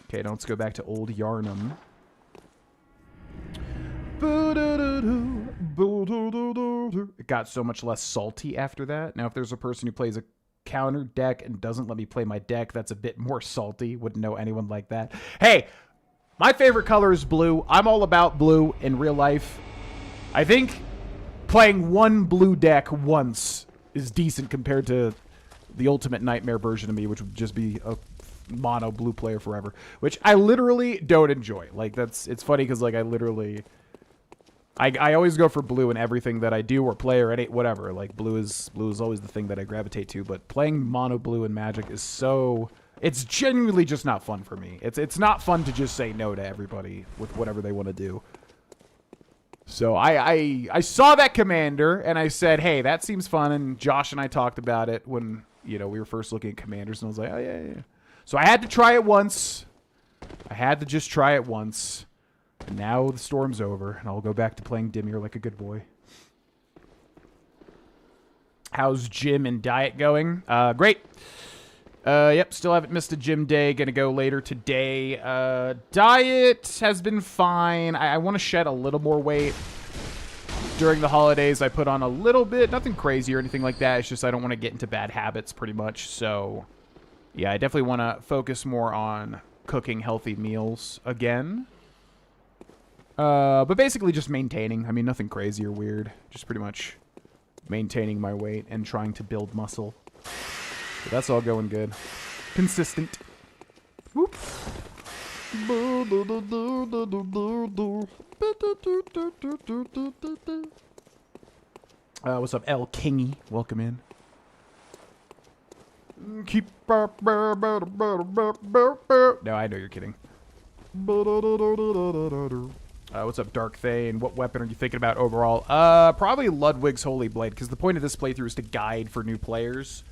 Okay, now let's go back to Old Yarnum. It got so much less salty after that. Now, if there's a person who plays a counter deck and doesn't let me play my deck, that's a bit more salty. Wouldn't know anyone like that. Hey, my favorite color is blue. I'm all about blue in real life. I think playing one blue deck once is decent compared to the ultimate nightmare version of me, which would just be a mono blue player forever, which I literally don't enjoy. Like, it's funny because, like, I always go for blue in everything that I do or play or any whatever. Like, blue is always the thing that I gravitate to, but playing mono blue in Magic is so, it's genuinely just not fun for me. It's not fun to just say no to everybody with whatever they want to do. So I saw that commander and I said, hey, that seems fun. And Josh and I talked about it when, you know, we were first looking at commanders, and I was like, oh yeah. So I had to try it once. I had to just try it once. And now the storm's over, and I'll go back to playing Dimir like a good boy. How's gym and diet going? Great. Yep, still haven't missed a gym day. Gonna go later today. Diet has been fine. I want to shed a little more weight. During the holidays, I put on a little bit. Nothing crazy or anything like that. It's just I don't want to get into bad habits pretty much. So, yeah, I definitely want to focus more on cooking healthy meals again. But basically just maintaining. I mean, nothing crazy or weird. Just pretty much maintaining my weight and trying to build muscle. So that's all going good. Consistent. Whoop. What's up, El Kingy? Welcome in. Keep. No, I know you're kidding. What's up, Dark Thane? What weapon are you thinking about overall? Probably Ludwig's Holy Blade, because the point of this playthrough is to guide for new players.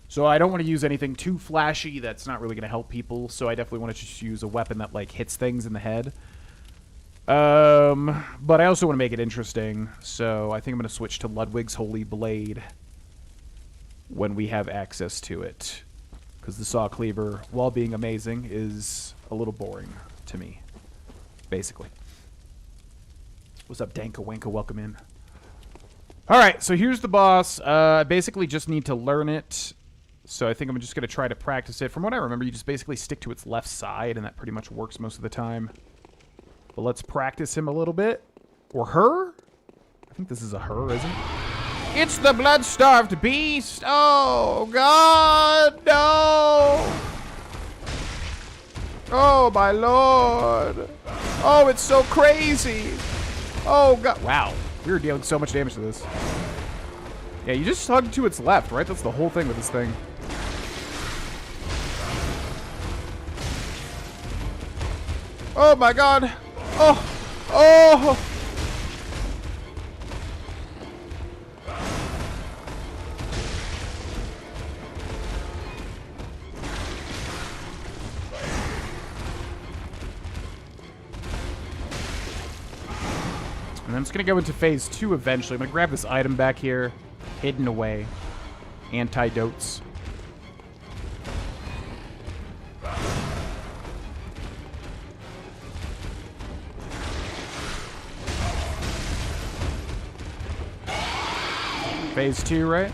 So I don't want to use anything too flashy that's not really going to help people, so I definitely want to just use a weapon that, like, hits things in the head. But I also want to make it interesting, so I think I'm going to switch to Ludwig's Holy Blade when we have access to it. Because the Saw Cleaver, while being amazing, is a little boring to me, basically. What's up, Danka Wanka? Welcome in. Alright, so here's the boss. I basically just need to learn it. So I think I'm just going to try to practice it. From what I remember, you just basically stick to its left side, and that pretty much works most of the time. But let's practice him a little bit. Or her? I think this is a her, isn't it? It's the blood-starved beast! Oh, God, no! Oh, my lord! Oh, it's so crazy! Oh, God. Wow. We were dealing so much damage to this. Yeah, you just hug to its left, right? That's the whole thing with this thing. Oh, my God. Oh! Oh! And I'm just going to go into phase 2 eventually. I'm going to grab this item back here. Hidden away. Antidotes. Phase 2, right?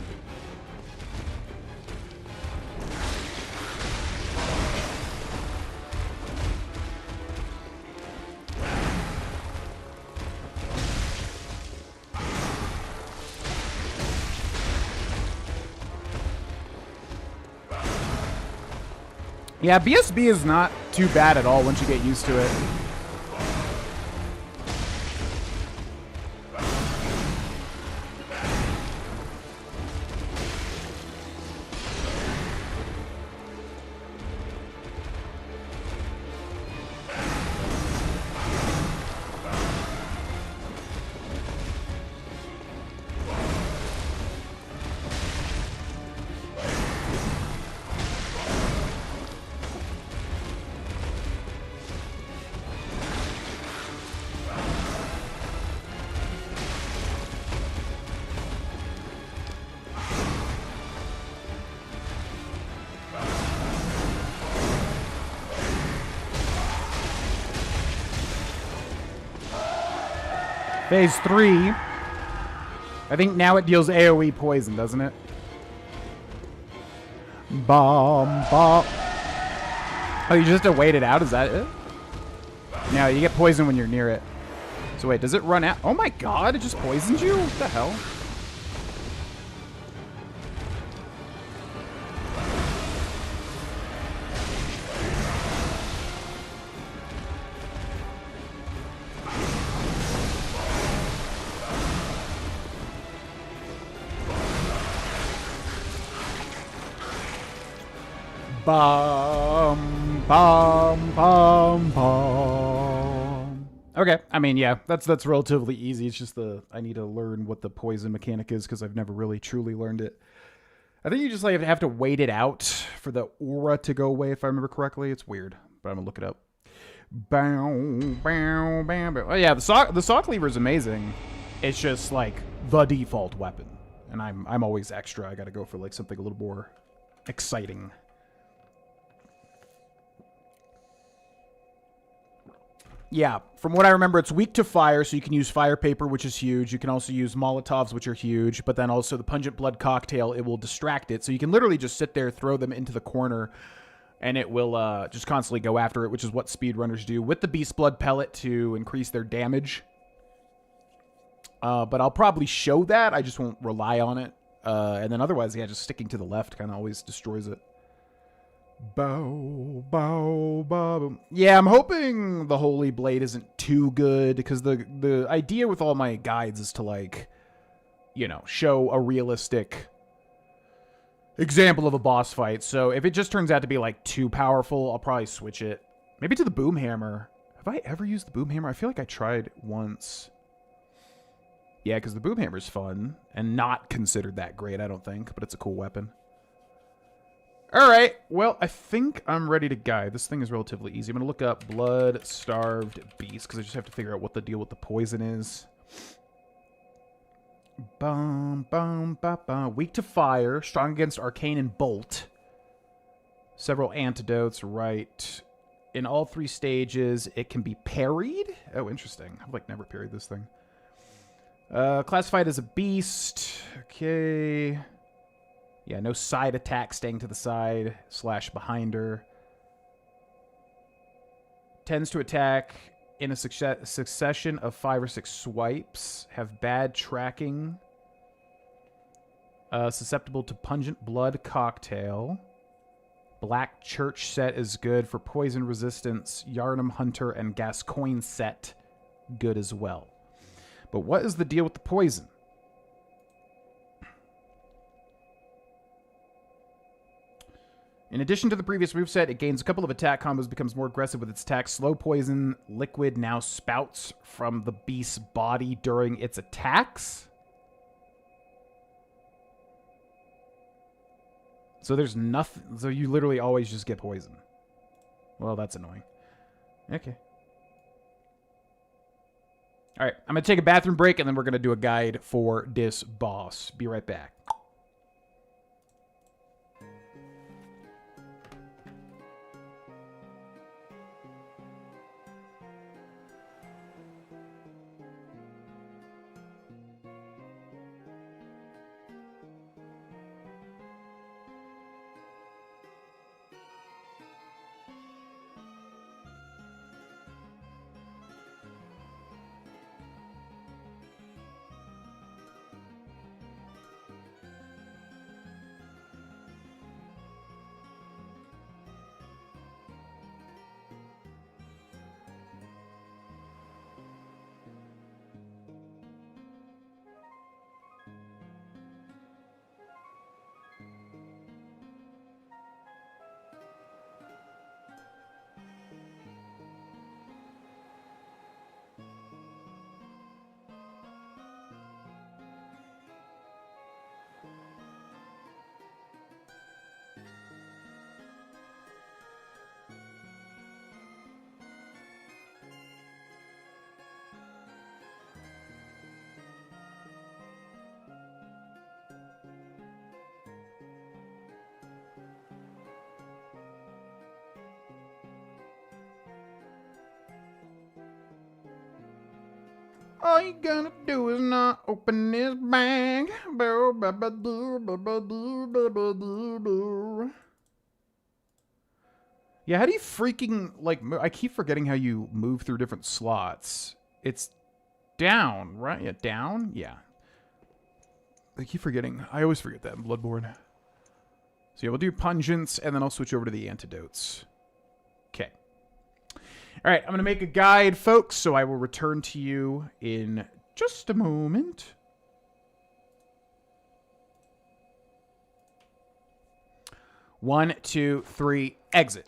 Yeah, BSB is not too bad at all once you get used to it. Phase 3. I think now it deals AoE poison, doesn't it? Bomb, bomb. Oh, you just have to wait it out? Is that it? No, you get poison when you're near it. So wait, does it run out? Oh my god, it just poisons you? What the hell? Bum, bum, bum, bum. Okay, I mean, yeah, that's relatively easy. It's just I need to learn what the poison mechanic is because I've never really truly learned it. I think you just like have to wait it out for the aura to go away, if I remember correctly. It's weird, but I'm gonna look it up. Bow, bow, bow, bow. Oh yeah, the saw cleaver is amazing. It's just like the default weapon, and I'm always extra. I gotta go for like something a little more exciting. Yeah, from what I remember, it's weak to fire, so you can use fire paper, which is huge. You can also use Molotovs, which are huge, but then also the pungent blood cocktail, it will distract it. So you can literally just sit there, throw them into the corner, and it will just constantly go after it, which is what speedrunners do, with the beast blood pellet to increase their damage. But I'll probably show that. I just won't rely on it. And then otherwise, yeah, just sticking to the left kind of always destroys it. Bow, bow, bow. Yeah, I'm hoping the Holy Blade isn't too good, because the idea with all my guides is to, like, you know, show a realistic example of a boss fight. So if it just turns out to be, like, too powerful, I'll probably switch it. Maybe to the boom hammer. Have I ever used the boom hammer? I feel like I tried once. Yeah, because the boom hammer's fun, and not considered that great, I don't think, but it's a cool weapon. Alright, well, I think I'm ready to guide. This thing is relatively easy. I'm going to look up Blood-Starved Beast, because I just have to figure out what the deal with the poison is. Bum, bum, ba, ba. Weak to fire, strong against arcane and bolt. Several antidotes, right. In all 3 stages, it can be parried. Oh, interesting. I've, like, never parried this thing. Classified as a beast. Okay. Yeah, no side attack, staying to the side / behind her. Tends to attack in a succession of 5 or 6 swipes. Have bad tracking. Susceptible to pungent blood cocktail. Black Church set is good for poison resistance. Yarnum Hunter and Gascoigne set good as well. But what is the deal with the poison? In addition to the previous moveset, it gains a couple of attack combos, becomes more aggressive with its attacks. Slow poison liquid now spouts from the beast's body during its attacks. So there's nothing. So you literally always just get poison. Well, that's annoying. Okay. All right, I'm going to take a bathroom break, and then we're going to do a guide for this boss. Be right back. All you gonna do is not open this bag. Yeah, how do you freaking, like, I keep forgetting how you move through different slots. It's down, right? Yeah, down? Yeah. I keep forgetting. I always forget that in Bloodborne. So yeah, we'll do pungents, and then I'll switch over to the antidotes. Okay. All right, I'm going to make a guide, folks, so I will return to you in just a moment. One, two, three, exit.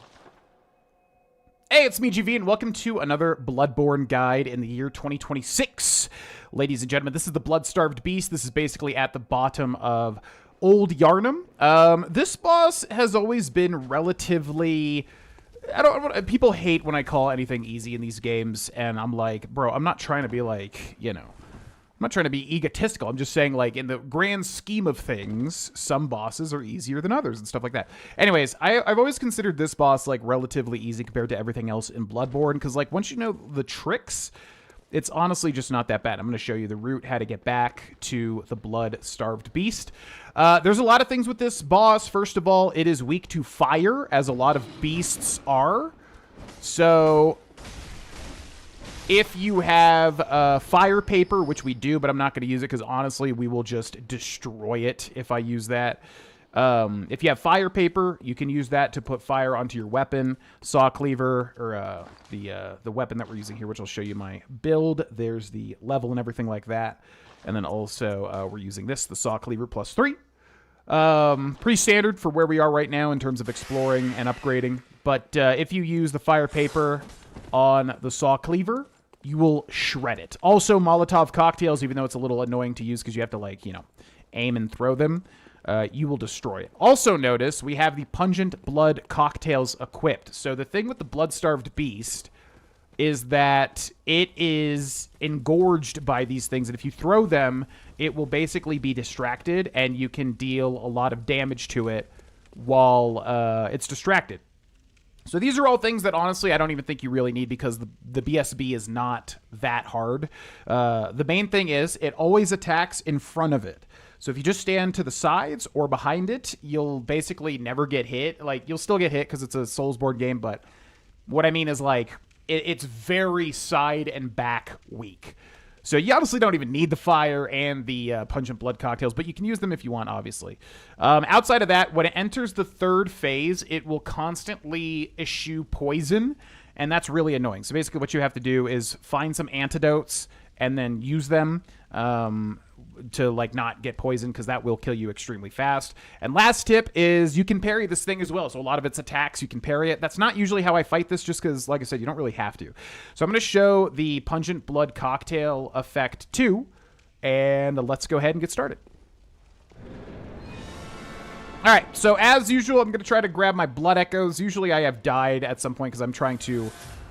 Hey, it's me, GV, and welcome to another Bloodborne guide in the year 2026. Ladies and gentlemen, this is the Blood-Starved Beast. This is basically at the bottom of Old Yarnum. This boss has always been relatively... people hate when I call anything easy in these games, and I'm like, bro, I'm not trying to be like, you know... I'm not trying to be egotistical. I'm just saying, like, in the grand scheme of things, some bosses are easier than others and stuff like that. Anyways, I've always considered this boss, like, relatively easy compared to everything else in Bloodborne, because, like, once you know the tricks, it's honestly just not that bad. I'm going to show you the route, how to get back to the Blood-Starved Beast. There's a lot of things with this boss. First of all, it is weak to fire, as a lot of beasts are. So... if you have fire paper, which we do, but I'm not going to use it because honestly, we will just destroy it if I use that. If you have fire paper, you can use that to put fire onto your weapon. Saw cleaver, or the weapon that we're using here, which I'll show you my build. There's the level and everything like that. And then also we're using this, the saw cleaver +3. Pretty standard for where we are right now in terms of exploring and upgrading. But if you use the fire paper on the saw cleaver, you will shred it. Also, Molotov cocktails, even though it's a little annoying to use because you have to, like, you know, aim and throw them, you will destroy it. Also notice we have the pungent blood cocktails equipped. So the thing with the Blood-Starved Beast is that it is engorged by these things, and if you throw them, it will basically be distracted, and you can deal a lot of damage to it while it's distracted. So these are all things that, honestly, I don't even think you really need because the BSB is not that hard. The main thing is it always attacks in front of it. So if you just stand to the sides or behind it, you'll basically never get hit. Like, you'll still get hit because it's a soulsborne game, but what I mean is, like, it's very side and back weak. So you honestly don't even need the fire and the pungent blood cocktails, but you can use them if you want, obviously. Outside of that, when it enters the third phase, it will constantly issue poison, and that's really annoying. So basically what you have to do is find some antidotes and then use them to, like, not get poisoned, because that will kill you extremely fast. And last tip is you can parry this thing as well. So a lot of its attacks, you can parry it. That's not usually how I fight this, just because, like I said, you don't really have to. So I'm going to show the pungent blood cocktail effect too, and let's go ahead and get started. All right, so as usual, I'm going to try to grab my blood echoes. Usually I have died at some point because I'm trying to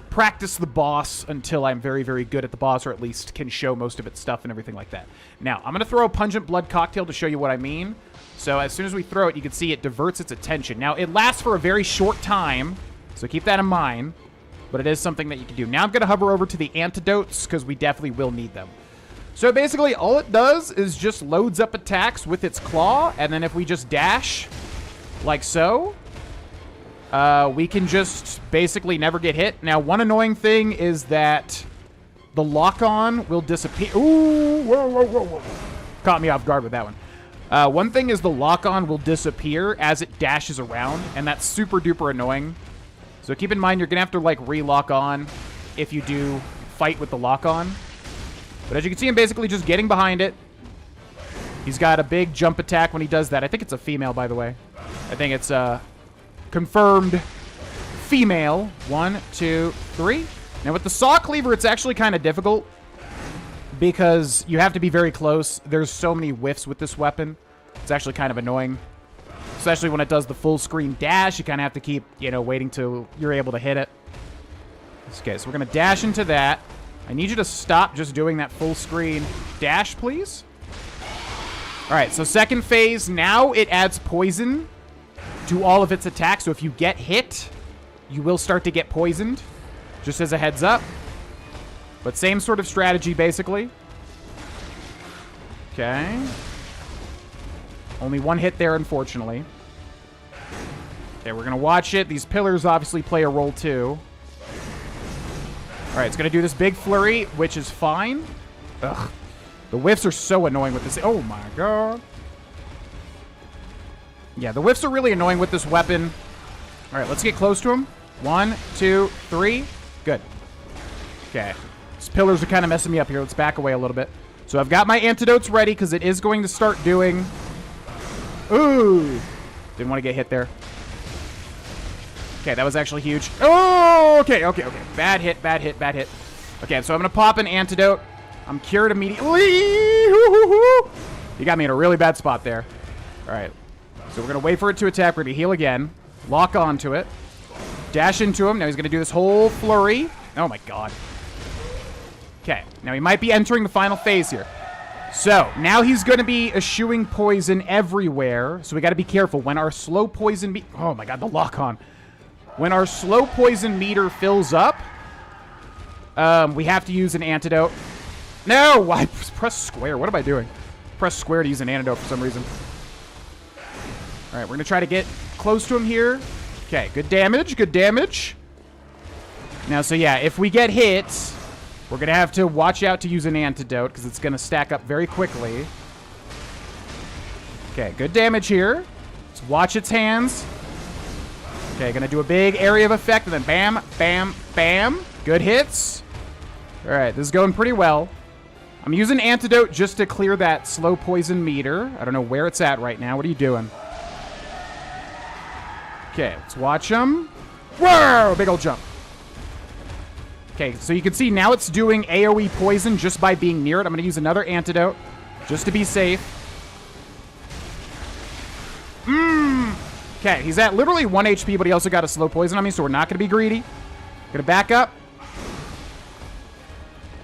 practice the boss until I'm very, very good at the boss, or at least can show most of its stuff and everything like that. Now, I'm going to throw a pungent blood cocktail to show you what I mean. So as soon as we throw it, you can see it diverts its attention. Now, it lasts for a very short time, so keep that in mind, but it is something that you can do. Now I'm going to hover over to the antidotes, because we definitely will need them. So basically, all it does is just loads up attacks with its claw, and then if we just dash, like so, we can just basically never get hit. Now, one annoying thing is that the lock-on will disappear. Ooh, whoa, whoa, whoa, whoa. Caught me off guard with that one. One thing is the lock-on will disappear as it dashes around, and that's super duper annoying. So keep in mind, you're going to have to, like, re-lock on if you do fight with the lock-on. But as you can see, I'm basically just getting behind it. He's got a big jump attack when he does that. I think it's a female, by the way. I think it's confirmed female. 1, 2, 3. Now with the saw cleaver, it's actually kind of difficult because you have to be very close. There's so many whiffs with this weapon. It's actually kind of annoying, especially when it does the full screen dash. You kind of have to keep, you know, waiting till you're able to hit it. Okay, so we're going to dash into that. I need you to stop just doing that full screen dash, please. All right, so second phase. Now it adds poison to all of its attacks. So if you get hit, you will start to get poisoned, just as a heads up. But same sort of strategy, basically. Okay. Only one hit there, unfortunately. Okay, we're going to watch it. These pillars obviously play a role, too. All right, it's going to do this big flurry, which is fine. Ugh. The whiffs are so annoying with this. Oh, my God. Yeah, the whiffs are really annoying with this weapon. All right, let's get close to him. 1, 2, 3. Good. Okay. These pillars are kind of messing me up here. Let's back away a little bit. So I've got my antidotes ready because it is going to start doing... Ooh. Didn't want to get hit there. Okay, that was actually huge. Oh, okay. Bad hit. Okay, so I'm going to pop an antidote. I'm cured immediately. You got me in a really bad spot there. All right. So we're going to wait for it to attack. We're going to heal again. Lock onto it. Dash into him. Now he's going to do this whole flurry. Oh, my God. Okay. Now he might be entering the final phase here. So now he's going to be eschewing poison everywhere. So we got to be careful. When our slow poison... Oh, my God. The lock on. When our slow poison meter fills up, we have to use an antidote. No! I press square. What am I doing? Press square to use an antidote for some reason. All right, we're going to try to get close to him here. Okay, good damage. Now, so yeah, if we get hit, we're going to have to watch out to use an antidote because it's going to stack up very quickly. Okay, good damage here. Let's watch its hands. Okay, going to do a big area of effect and then bam, bam, bam. Good hits. All right, this is going pretty well. I'm using antidote just to clear that slow poison meter. I don't know where it's at right now. What are you doing? Okay, let's watch him. Whoa! Big old jump. Okay, so you can see now it's doing AoE poison just by being near it. I'm going to use another antidote just to be safe. Okay, he's at literally 1 HP, but he also got a slow poison on me, so we're not going to be greedy. Going to back up.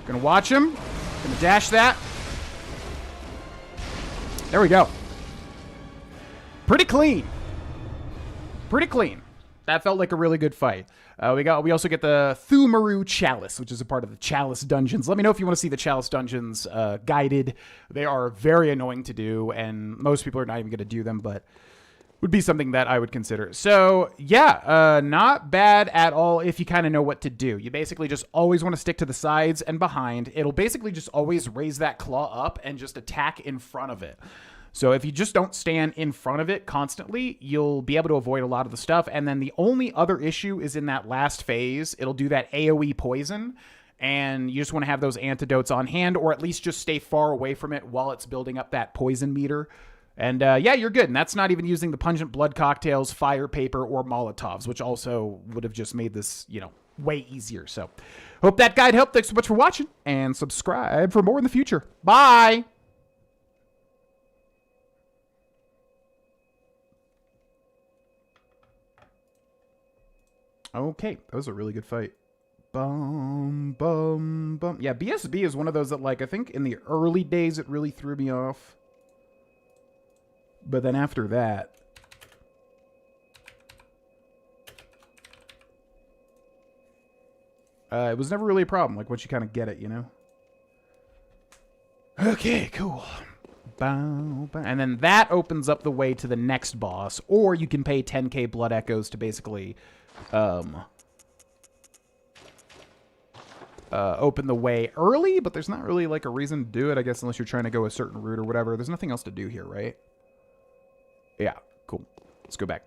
Going to watch him. Going to dash that. There we go. Pretty clean. That felt like a really good fight. We also get the Thumaru Chalice, which is a part of the Chalice dungeons. Let me know if you want to see the Chalice dungeons guided. They are very annoying to do, and most people are not even going to do them, but would be something that I would consider. So, yeah, not bad at all if you kind of know what to do. You basically just always want to stick to the sides and behind. It'll basically just always raise that claw up and just attack in front of it. So if you just don't stand in front of it constantly, you'll be able to avoid a lot of the stuff. And then the only other issue is in that last phase. It'll do that AoE poison, and you just want to have those antidotes on hand, or at least just stay far away from it while it's building up that poison meter. And yeah, you're good. And that's not even using the pungent blood cocktails, fire paper, or Molotovs, which also would have just made this, you know, way easier. So hope that guide helped. Thanks so much for watching, and subscribe for more in the future. Bye! Okay, that was a really good fight. Bum, bum, bum. Yeah, BSB is one of those that, like, I think in the early days it really threw me off. But then after that... it was never really a problem, like, once you kind of get it, you know? Okay, cool. Bow, bow. And then that opens up the way to the next boss, or you can pay 10k blood echoes to basically... open the way early, but there's not really like a reason to do it, I guess, unless you're trying to go a certain route or whatever. There's nothing else to do here, right? Yeah, cool. Let's go back.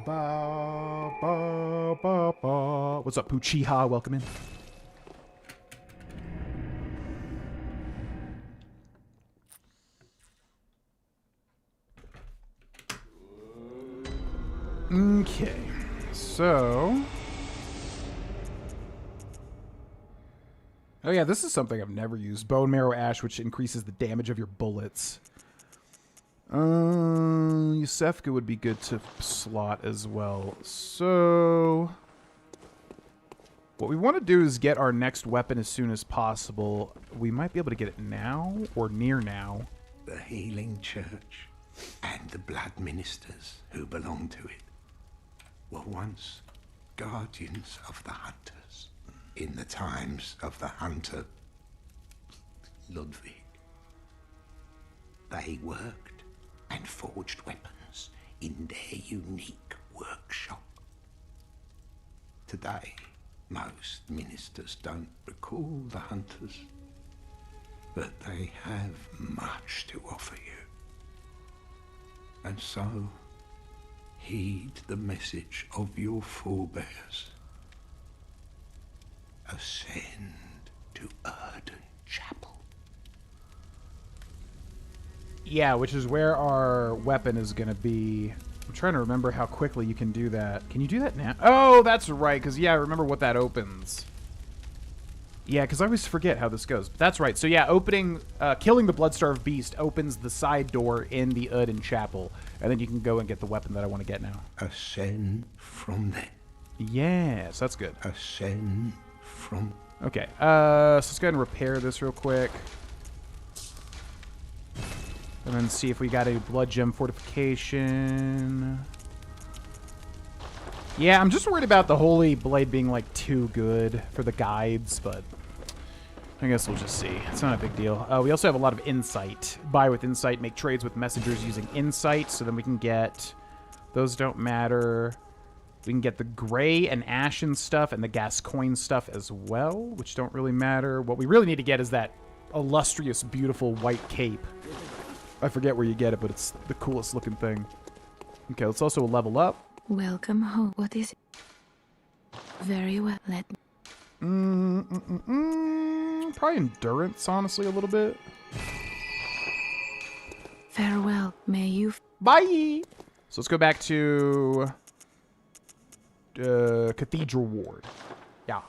Ba, ba, ba, ba. What's up, Puchiha? Welcome in. Okay, so... Oh yeah, this is something I've never used. Bone Marrow Ash, which increases the damage of your bullets. Yusefka would be good to slot as well. So... what we want to do is get our next weapon as soon as possible. We might be able to get it now, or near now. The Healing Church and the blood ministers who belong to it were once guardians of the hunters. in the times of the hunter Ludwig. They worked and forged weapons in their unique workshop. Today, most ministers don't recall the hunters, but they have much to offer you. And so, heed the message of your forebears. Ascend to Erden Chapel. Yeah, which is where our weapon is going to be. I'm trying to remember how quickly you can do that. Can you do that now? Oh, that's right, because, yeah, I remember what that opens. Yeah, because I always forget how this goes. But that's right. So, yeah, killing the Bloodstarved Beast opens the side door in the Erden Chapel. And then you can go and get the weapon that I want to get now. Ascend from there. Yes, that's good. Ascend from... Okay, so let's go ahead and repair this real quick. And then see if we got a blood gem fortification. Yeah, I'm just worried about the Holy Blade being, like, too good for the guides, but I guess we'll just see. It's not a big deal. We also have a lot of insight. Buy with insight, make trades with messengers using insight, so then we can get... Those don't matter. We can get the gray and ashen stuff and the Gascoigne stuff as well, which don't really matter. What we really need to get is that illustrious, beautiful white cape. I forget where you get it, but it's the coolest looking thing. Okay, let's also level up. Welcome home. What is it? Very well. Let me. Probably endurance, honestly, a little bit. Farewell. May you. Bye! So let's go back to Cathedral Ward. Yeah.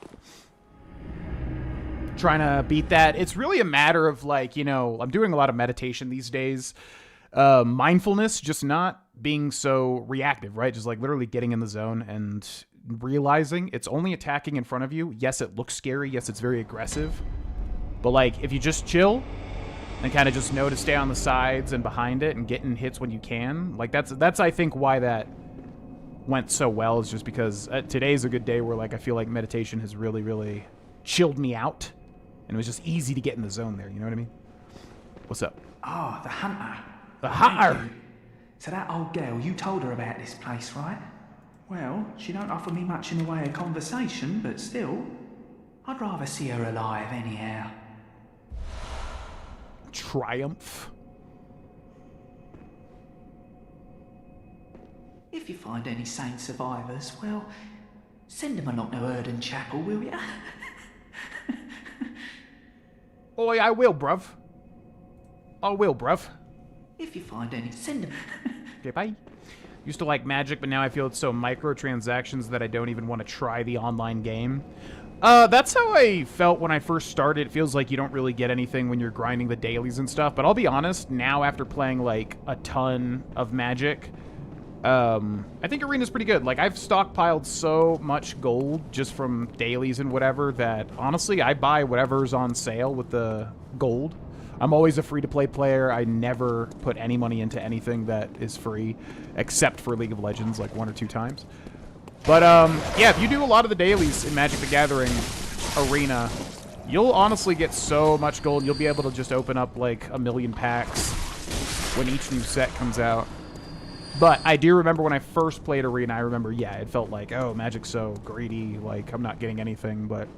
Trying to beat that. It's really a matter of, like, you know, I'm doing a lot of meditation these days. Mindfulness, just not being so reactive, right? Just like literally getting in the zone and realizing it's only attacking in front of you. Yes, it looks scary. Yes, it's very aggressive. But like, if you just chill and kind of just know to stay on the sides and behind it and get in hits when you can, like that's I think why that went so well, is just because today's a good day where like I feel like meditation has really, really chilled me out. And it was just easy to get in the zone there, you know what I mean? What's up? Oh, the hunter. The hunter! So that old girl, you told her about this place, right? Well, she don't offer me much in the way of conversation, but still, I'd rather see her alive anyhow. Triumph. If you find any sane survivors, well, send them along to Erden Chapel, will ya? Oi, I will, bruv. I will, bruv. If you find any, send them. Okay, bye. Used to like Magic, but now I feel it's so microtransactions that I don't even want to try the online game. That's how I felt when I first started. It feels like you don't really get anything when you're grinding the dailies and stuff. But I'll be honest, now after playing like a ton of Magic, I think Arena's pretty good. Like, I've stockpiled so much gold just from dailies and whatever that, honestly, I buy whatever's on sale with the gold. I'm always a free-to-play player. I never put any money into anything that is free, except for League of Legends, like 1 or 2 times. But, yeah, if you do a lot of the dailies in Magic the Gathering Arena, you'll honestly get so much gold. You'll be able to just open up, like, 1,000,000 packs when each new set comes out. But I do remember when I first played Arena, I remember, yeah, it felt like, oh, Magic's so greedy, like, I'm not getting anything, but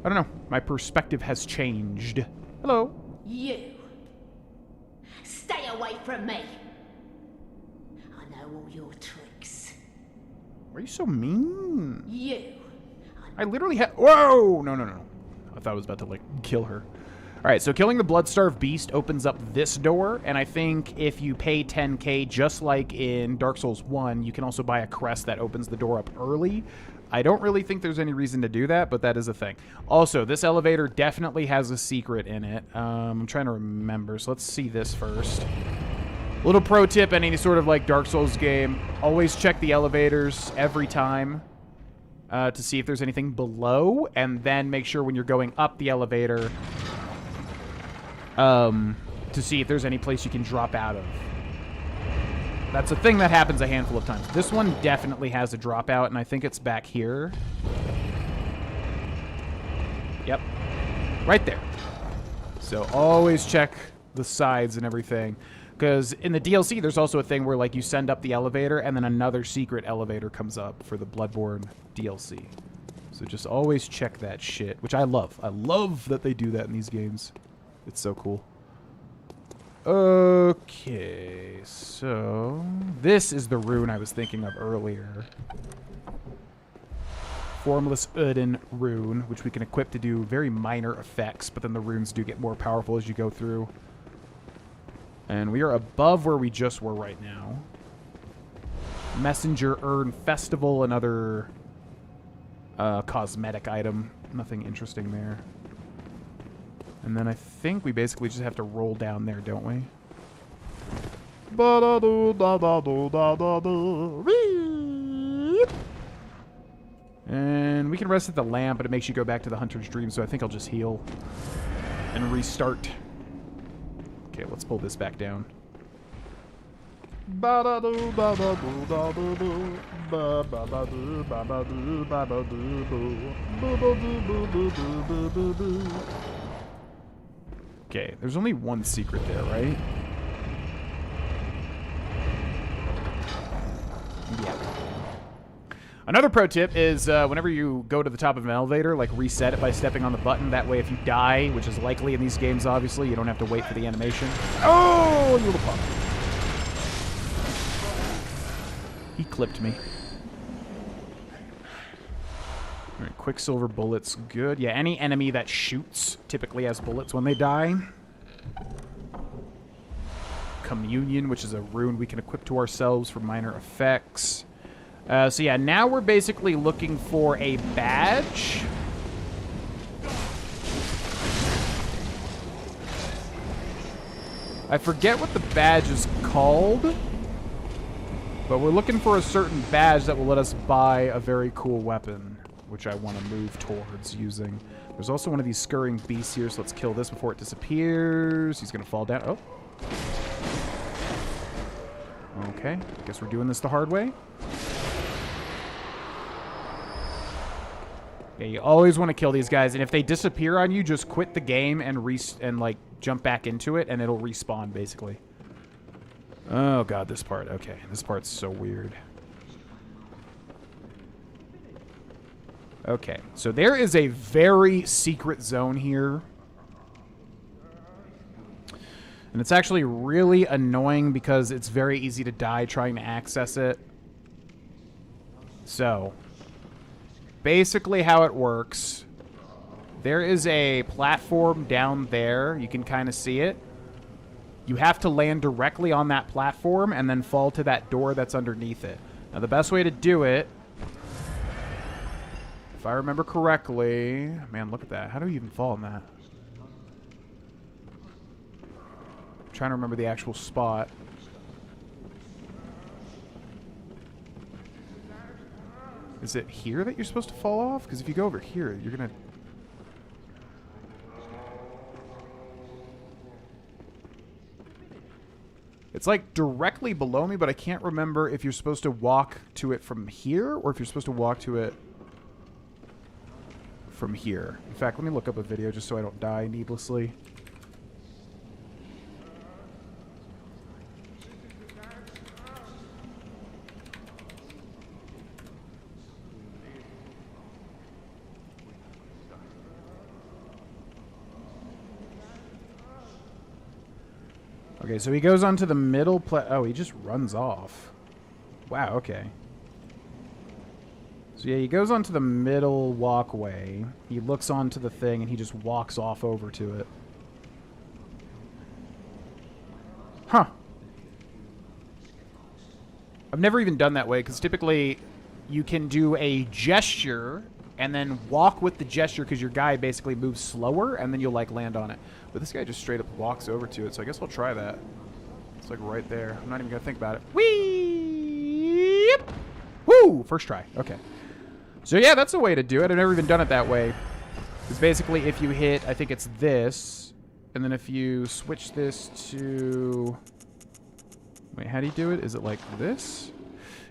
I don't know. My perspective has changed. Hello. You. Stay away from me. I know all your tricks. Why are you so mean? You. I literally had... Whoa! No. I thought I was about to, like, kill her. All right, so killing the Bloodstarved Beast opens up this door, and I think if you pay 10k, just like in Dark Souls 1, you can also buy a crest that opens the door up early. I don't really think there's any reason to do that, but that is a thing. Also, this elevator definitely has a secret in it. I'm trying to remember, so let's see this first. Little pro tip, any sort of like Dark Souls game, always check the elevators every time to see if there's anything below, and then make sure when you're going up the elevator to see if there's any place you can drop out of. That's a thing that happens a handful of times. This one definitely has a dropout, and I think it's back here. Yep. Right there. So always check the sides and everything. Because in the DLC, there's also a thing where, like, you send up the elevator and then another secret elevator comes up for the Bloodborne DLC. So just always check that shit, which I love. I love that they do that in these games. It's so cool. Okay, so this is the rune I was thinking of earlier. Formless Uden rune, which we can equip to do very minor effects, but then the runes do get more powerful as you go through. And we are above where we just were right now. Messenger Urn Festival, another cosmetic item. Nothing interesting there. And then I think we basically just have to roll down there, don't we? And we can rest at the lamp, but it makes you go back to the Hunter's Dream, so I think I'll just heal and restart. Okay, let's pull this back down. Okay, there's only one secret there, right? Yeah. Another pro tip is whenever you go to the top of an elevator, like reset it by stepping on the button. That way if you die, which is likely in these games, obviously, you don't have to wait for the animation. Oh, you little punk. He clipped me. All right, Quicksilver bullets, good. Yeah, any enemy that shoots typically has bullets when they die. Communion, which is a rune we can equip to ourselves for minor effects. So yeah, now we're basically looking for a badge. I forget what the badge is called, but we're looking for a certain badge that will let us buy a very cool weapon, which I want to move towards using. There's also one of these scurrying beasts here, so let's kill this before it disappears. He's going to fall down. Oh. Okay, I guess we're doing this the hard way. Yeah, you always want to kill these guys, and if they disappear on you, just quit the game and like jump back into it, and it'll respawn basically. Oh god, this part. Okay, this part's so weird. Okay, so there is a very secret zone here. And it's actually really annoying because it's very easy to die trying to access it. So, basically how it works, there is a platform down there. You can kind of see it. You have to land directly on that platform and then fall to that door that's underneath it. Now, the best way to do it, if I remember correctly... Man, look at that. How do you even fall in that? I'm trying to remember the actual spot. Is it here that you're supposed to fall off? Because if you go over here, you're going to... It's like directly below me, but I can't remember if you're supposed to walk to it from here or if you're supposed to walk to it from here. In fact, let me look up a video just so I don't die needlessly. Okay, so he goes onto the middle oh, he just runs off. Wow, okay. So yeah, he goes onto the middle walkway. He looks onto the thing, and he just walks off over to it. Huh. I've never even done that way, because typically you can do a gesture and then walk with the gesture because your guy basically moves slower, and then you'll, like, land on it. But this guy just straight up walks over to it, so I guess I'll try that. It's, like, right there. I'm not even going to think about it. Whee! Woo! First try. Okay. So, yeah, that's a way to do it. I've never even done it that way. It's basically if you hit, I think it's this, and then if you switch this to... Wait, how do you do it? Is it like this?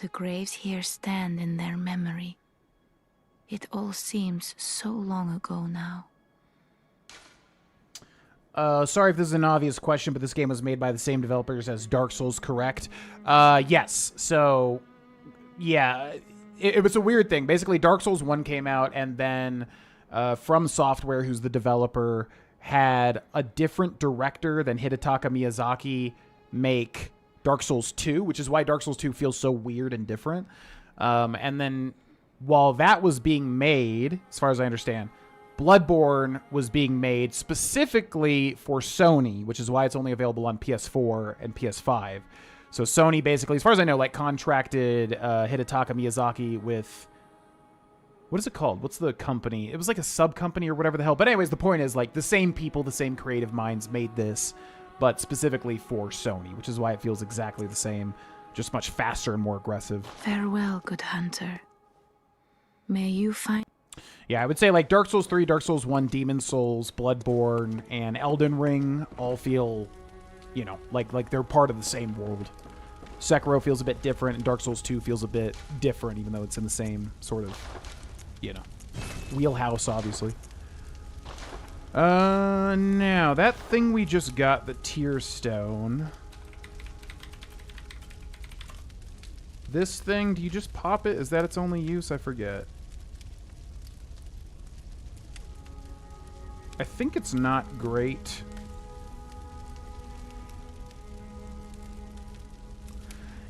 The graves here stand in their memory. It all seems so long ago now. Sorry if this is an obvious question, but this game was made by the same developers as Dark Souls, correct? Yes. So, yeah, it was a weird thing. Basically, Dark Souls 1 came out, and then From Software, who's the developer, had a different director than Hidetaka Miyazaki make Dark Souls 2, which is why Dark Souls 2 feels so weird and different. And then while that was being made, as far as I understand, Bloodborne was being made specifically for Sony, which is why it's only available on PS4 and PS5. So Sony basically, as far as I know, like contracted Hidetaka Miyazaki with... What is it called? What's the company? It was like a sub-company or whatever the hell. But anyways, the point is, like, the same people, the same creative minds made this, but specifically for Sony, which is why it feels exactly the same, just much faster and more aggressive. Farewell, good hunter. May you find... Yeah, I would say like Dark Souls 3, Dark Souls 1, Demon Souls, Bloodborne, and Elden Ring all feel, you know, like they're part of the same world. Sekiro feels a bit different, and Dark Souls 2 feels a bit different, even though it's in the same sort of, you know, wheelhouse, obviously. Now, that thing we just got, the Tear Stone. This thing, do you just pop it? Is that its only use? I forget. I think it's not great.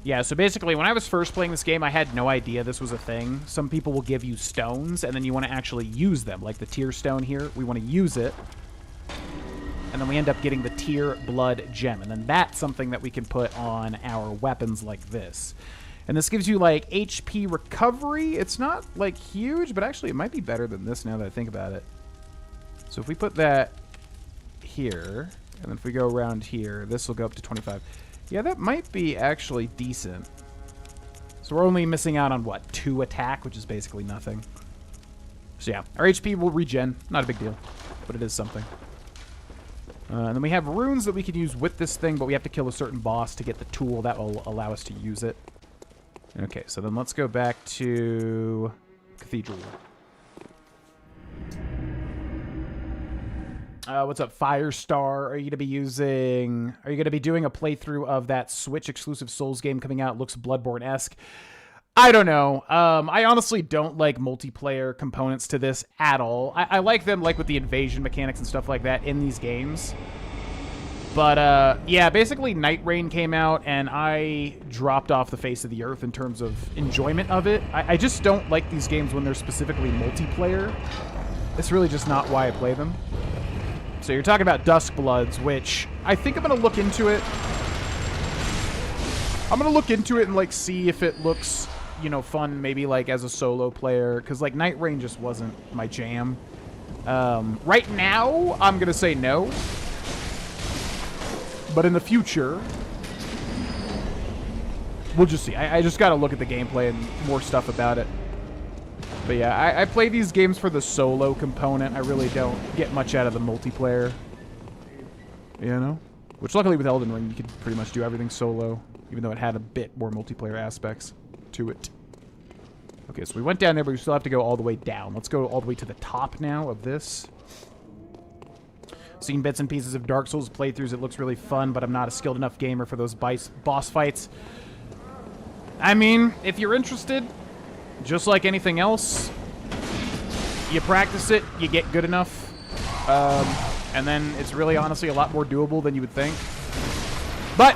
Yeah, so basically, when I was first playing this game, I had no idea this was a thing. Some people will give you stones, and then you want to actually use them. Like the Tear Stone here, we want to use it. And then we end up getting the Tear Blood Gem. And then that's something that we can put on our weapons like this. And this gives you, like, HP recovery. It's not, like, huge, but actually it might be better than this now that I think about it. So if we put that here, and then if we go around here, this will go up to 25. Yeah, that might be actually decent. So we're only missing out on, what, 2 attack, which is basically nothing. So yeah, our HP will regen. Not a big deal, but it is something. And then we have runes that we can use with this thing, but we have to kill a certain boss to get the tool that will allow us to use it. Okay, so then let's go back to Cathedral. What's up, Firestar? Are you gonna be doing a playthrough of that Switch exclusive Souls game coming out? Looks Bloodborne-esque. I don't know. I honestly don't like multiplayer components to this at all. I like them, like with the invasion mechanics and stuff like that in these games. But yeah, basically Night Rain came out and I dropped off the face of the earth in terms of enjoyment of it. I just don't like these games when they're specifically multiplayer. It's really just not why I play them. So you're talking about Duskbloods, which I think I'm going to look into it. I'm going to look into it and, like, see if it looks, you know, fun maybe, like, as a solo player. Because, like, Night Rain just wasn't my jam. Right now, I'm going to say no. But in the future, we'll just see. I just got to look at the gameplay and more stuff about it. But yeah, I play these games for the solo component. I really don't get much out of the multiplayer. You know? Which luckily with Elden Ring, you could pretty much do everything solo. Even though it had a bit more multiplayer aspects to it. Okay, so we went down there, but we still have to go all the way down. Let's go all the way to the top now of this. Seen bits and pieces of Dark Souls playthroughs. It looks really fun, but I'm not a skilled enough gamer for those boss fights. I mean, if you're interested... Just like anything else, you practice it, you get good enough, and then it's really honestly a lot more doable than you would think. But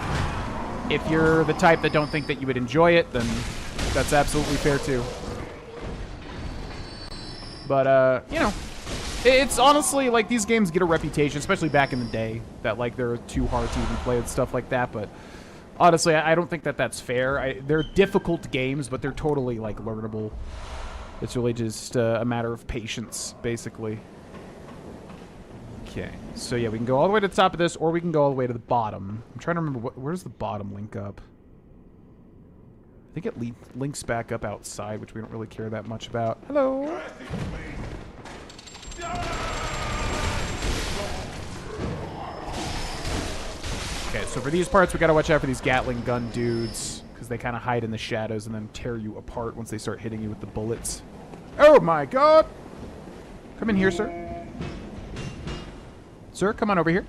if you're the type that don't think that you would enjoy it, then that's absolutely fair too. But, you know, it's honestly, like, these games get a reputation, especially back in the day, that, like, they're too hard to even play and stuff like that, but... Honestly, I don't think that that's fair. They're difficult games, but they're totally, like, learnable. It's really just a matter of patience, basically. Okay, so yeah, we can go all the way to the top of this, or we can go all the way to the bottom. I'm trying to remember, where's the bottom link up? I think it links back up outside, which we don't really care that much about. Hello! Okay, so for these parts, we gotta watch out for these Gatling gun dudes. because they kind of hide in the shadows and then tear you apart once they start hitting you with the bullets. Oh my god! Come in here, sir. Sir, come on over here.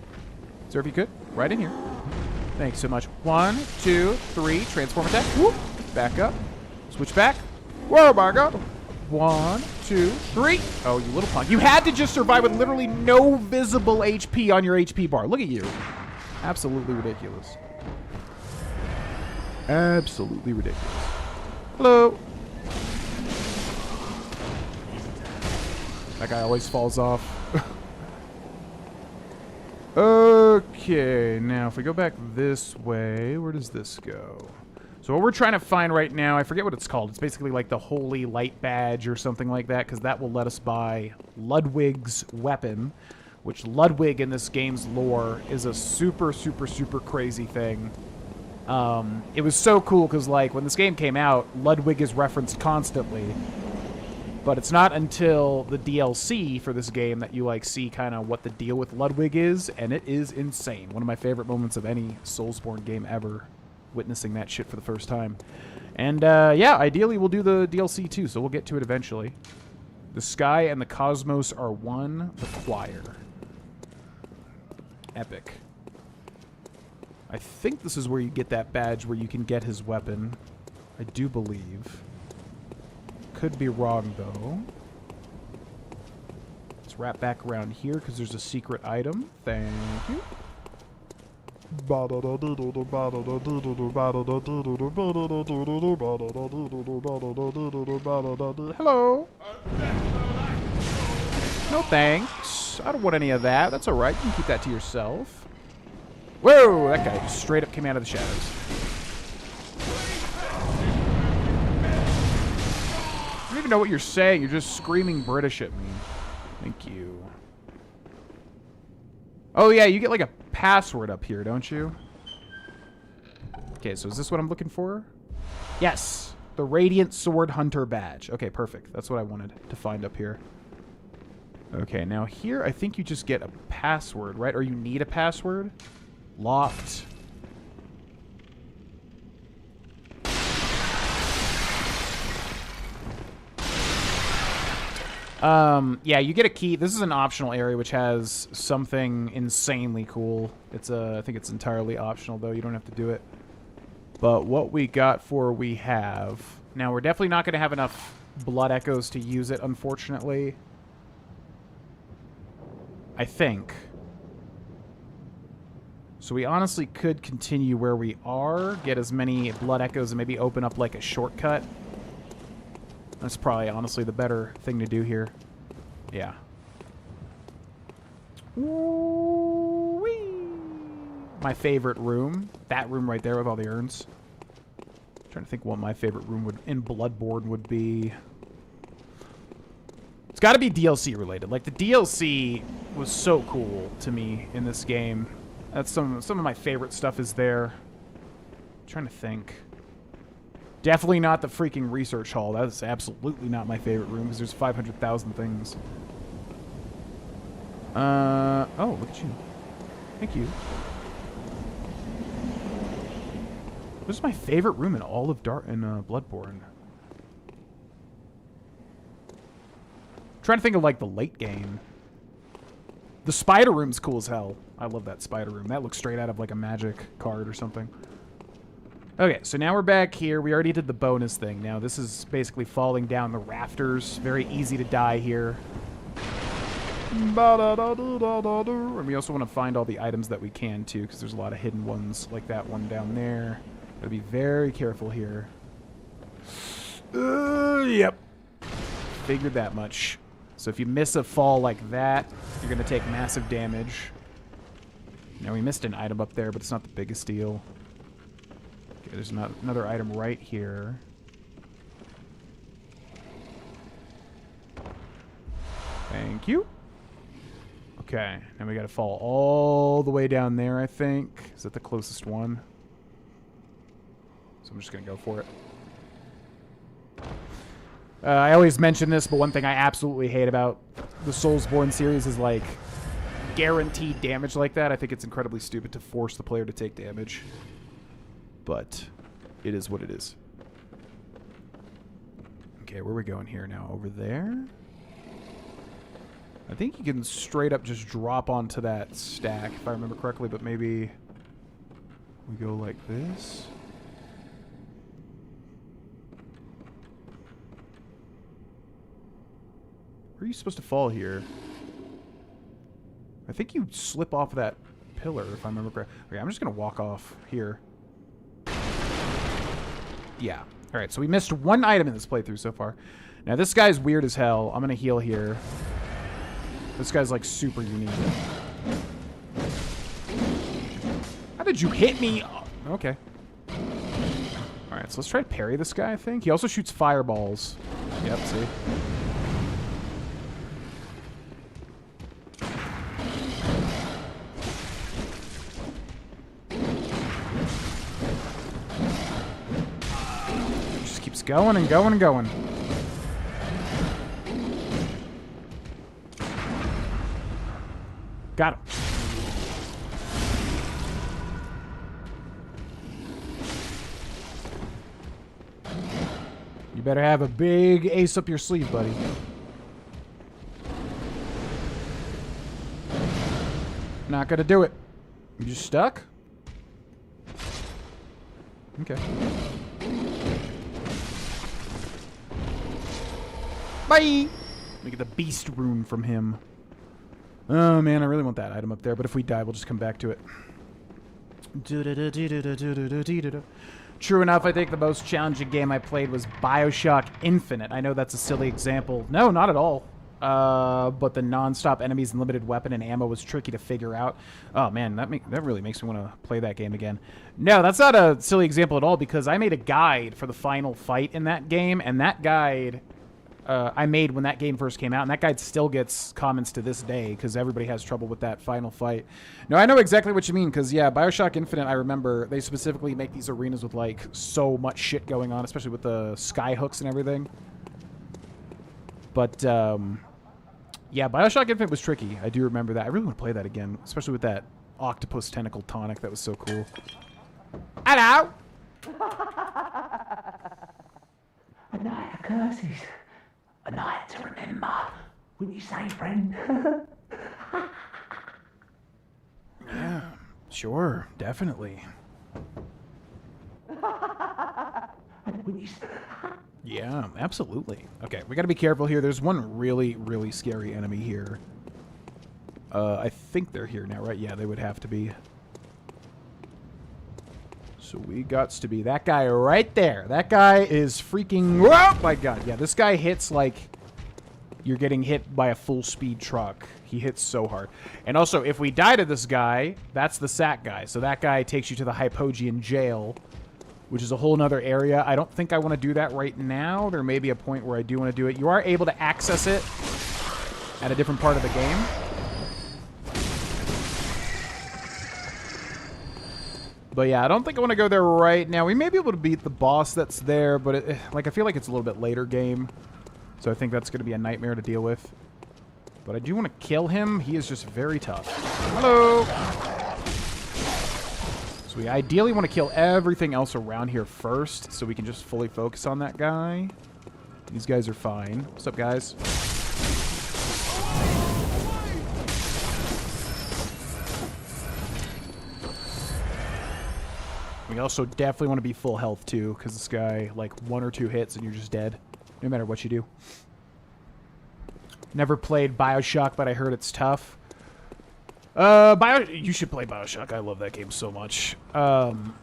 Sir, if you could. Right in here. Thanks so much. 1, 2, 3. Transform attack. Whoop. Back up. Switch back. Whoa, my god. 1, 2, 3. Oh, you little punk. You had to just survive with literally no visible HP on your HP bar. Look at you. Absolutely ridiculous. Absolutely ridiculous. Hello. That guy always falls off. Okay, now if we go back this way, where does this go? So what we're trying to find right now, I forget what it's called. It's basically like the Holy Light Badge or something like that, because that will let us buy Ludwig's weapon, which Ludwig in this game's lore is a super, super, super crazy thing. It was so cool because, like, when this game came out, Ludwig is referenced constantly. But it's not until the DLC for this game that you, like, see kind of what the deal with Ludwig is, and it is insane. One of my favorite moments of any Soulsborne game ever, witnessing that shit for the first time. And, yeah, ideally we'll do the DLC too, so we'll get to it eventually. The sky and the cosmos are one, the choir. Epic. I think this is where you get that badge where you can get his weapon. I do believe. Could be wrong, though. Let's wrap back around here because there's a secret item. Thank you. Hello. No thanks. I don't want any of that. That's alright. You can keep that to yourself. Whoa! That guy just straight up came out of the shadows. I don't even know what you're saying. You're just screaming British at me. Thank you. Oh, yeah, you get like a password up here, don't you? Okay, so is this what I'm looking for? Yes. The Radiant Sword Hunter badge. Okay, perfect. That's what I wanted to find up here. Okay, now here I think you just get a password, right? Or you need a password? Locked. Yeah, you get a key. This is an optional area which has something insanely cool. It's I think it's entirely optional though. You don't have to do it. But what we got for we have. Now we're definitely not going to have enough blood echoes to use it, unfortunately. I think. So we honestly could continue where we are, get as many blood echoes and maybe open up like a shortcut. That's probably honestly the better thing to do here. Yeah. Woo-wee. My favorite room. That room right there with all the urns. I'm trying to think what my favorite room would in Bloodborne would be. It's got to be DLC related. Like the DLC was so cool to me in this game. That's some of my favorite stuff is there. I'm trying to think. Definitely not the freaking research hall. That's absolutely not my favorite room because there's 500,000 things. Oh, look at you. Thank you. This is my favorite room in all of Bloodborne. I'm trying to think of like the late game. The spider room's cool as hell. I love that spider room. That looks straight out of like a magic card or something. Okay, so now we're back here. We already did the bonus thing. Now this is basically falling down the rafters. Very easy to die here. And we also want to find all the items that we can too, because there's a lot of hidden ones like that one down there. Gotta be very careful here. Yep. Figured that much. So if you miss a fall like that, you're going to take massive damage. Now we missed an item up there, but it's not the biggest deal. Okay, there's another item right here. Thank you. Okay, and we got to fall all the way down there, I think. Is that the closest one? So I'm just going to go for it. I always mention this, but one thing I absolutely hate about the Soulsborne series is, like, guaranteed damage like that. I think it's incredibly stupid to force the player to take damage. But it is what it is. Okay, where are we going here now? Over there? I think you can straight up just drop onto that stack, if I remember correctly, but maybe we go like this. Where are you supposed to fall here? I think you slip off of that pillar, if I remember correctly. Okay, I'm just going to walk off here. Yeah. Alright, so we missed one item in this playthrough so far. Now, this guy's weird as hell. I'm going to heal here. This guy's, like, super unique. How did you hit me? Oh, okay. Alright, so let's try to parry this guy, I think. He also shoots fireballs. Yep, see? Just keeps going and going and going. Got him. You better have a big ace up your sleeve, buddy. Not gonna do it. You just stuck? Okay. Bye! Let me get the beast rune from him. Oh man, I really want that item up there, but if we die, we'll just come back to it. True enough, I think the most challenging game I played was BioShock Infinite. I know that's a silly example. No, not at all. But the non-stop enemies and limited weapon and ammo was tricky to figure out. Oh man, that really makes me want to play that game again. No, that's not a silly example at all, because I made a guide for the final fight in that game, and that guide I made when that game first came out, and that guide still gets comments to this day because everybody has trouble with that final fight. No, I know exactly what you mean, because yeah, BioShock Infinite, I remember they specifically make these arenas with like so much shit going on, especially with the sky hooks and everything. But yeah, BioShock Infinite was tricky. I do remember that. I really want to play that again, especially with that octopus tentacle tonic. That was so cool. Hello! A night of curses. A night to remember. Wouldn't you say, friend? Yeah, sure, definitely. Yeah, absolutely. Okay, we gotta be careful here. There's one really, really scary enemy here. I think they're here now, right? Yeah, they would have to be. So we gots to be that guy right there. That guy is freaking... Oh my god. Yeah, this guy hits like you're getting hit by a full-speed truck. He hits so hard. And also, if we die to this guy, that's the sack guy. So that guy takes you to the Hypogean jail, which is a whole nother area. I don't think I want to do that right now. There may be a point where I do want to do it. You are able to access it at a different part of the game. But yeah, I don't think I want to go there right now. We may be able to beat the boss that's there, but like I feel like it's a little bit later game. So I think that's going to be a nightmare to deal with. But I do want to kill him. He is just very tough. Hello! So we ideally want to kill everything else around here first, so we can just fully focus on that guy. These guys are fine. What's up, guys? We also definitely want to be full health, too, because this guy, like, 1 or 2 hits and you're just dead, no matter what you do. Never played BioShock, but I heard it's tough. You should play BioShock. I love that game so much. BioShock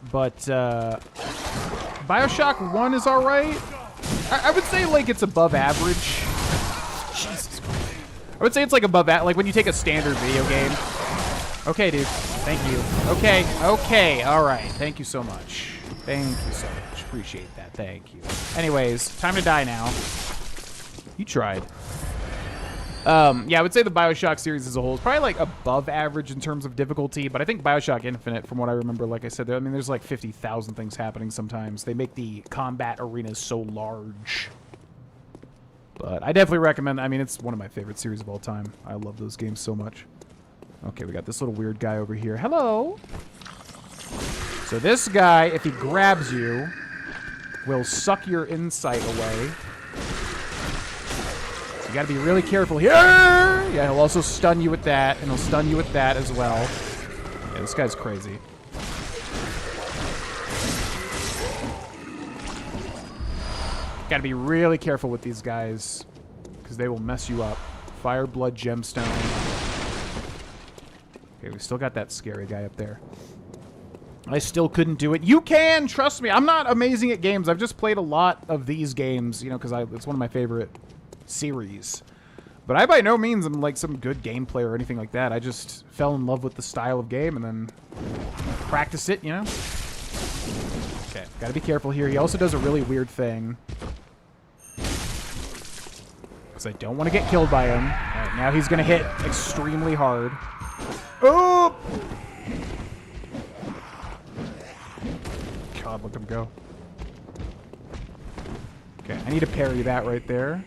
1 is alright. I would say, like, it's above average. Jesus Christ. I would say it's, like, above like, when you take a standard video game. Okay, dude. Thank you. Okay. Okay. All right. Thank you so much. Thank you so much. Appreciate that. Thank you. Anyways, time to die now. You tried. Yeah, I would say the BioShock series as a whole is probably, like, above average in terms of difficulty, but I think BioShock Infinite, from what I remember, like I said, there's, like, 50,000 things happening sometimes. They make the combat arenas so large. But I definitely recommend, I mean, it's one of my favorite series of all time. I love those games so much. Okay, we got this little weird guy over here. Hello! So this guy, if he grabs you, will suck your insight away. So you gotta be really careful here. Yeah, he'll also stun you with that, and he'll stun you with that as well. Yeah, this guy's crazy. Gotta be really careful with these guys, because they will mess you up. Fire, blood, gemstone. Okay, we still got that scary guy up there. I still couldn't do it. You can! Trust me, I'm not amazing at games. I've just played a lot of these games, you know, because it's one of my favorite series. But I by no means am like some good gameplay or anything like that. I just fell in love with the style of game and then practice it, you know? Okay, gotta be careful here. He also does a really weird thing. Because I don't want to get killed by him. Alright, now he's going to hit extremely hard. Oh! God, look him go. Okay, I need to parry that right there.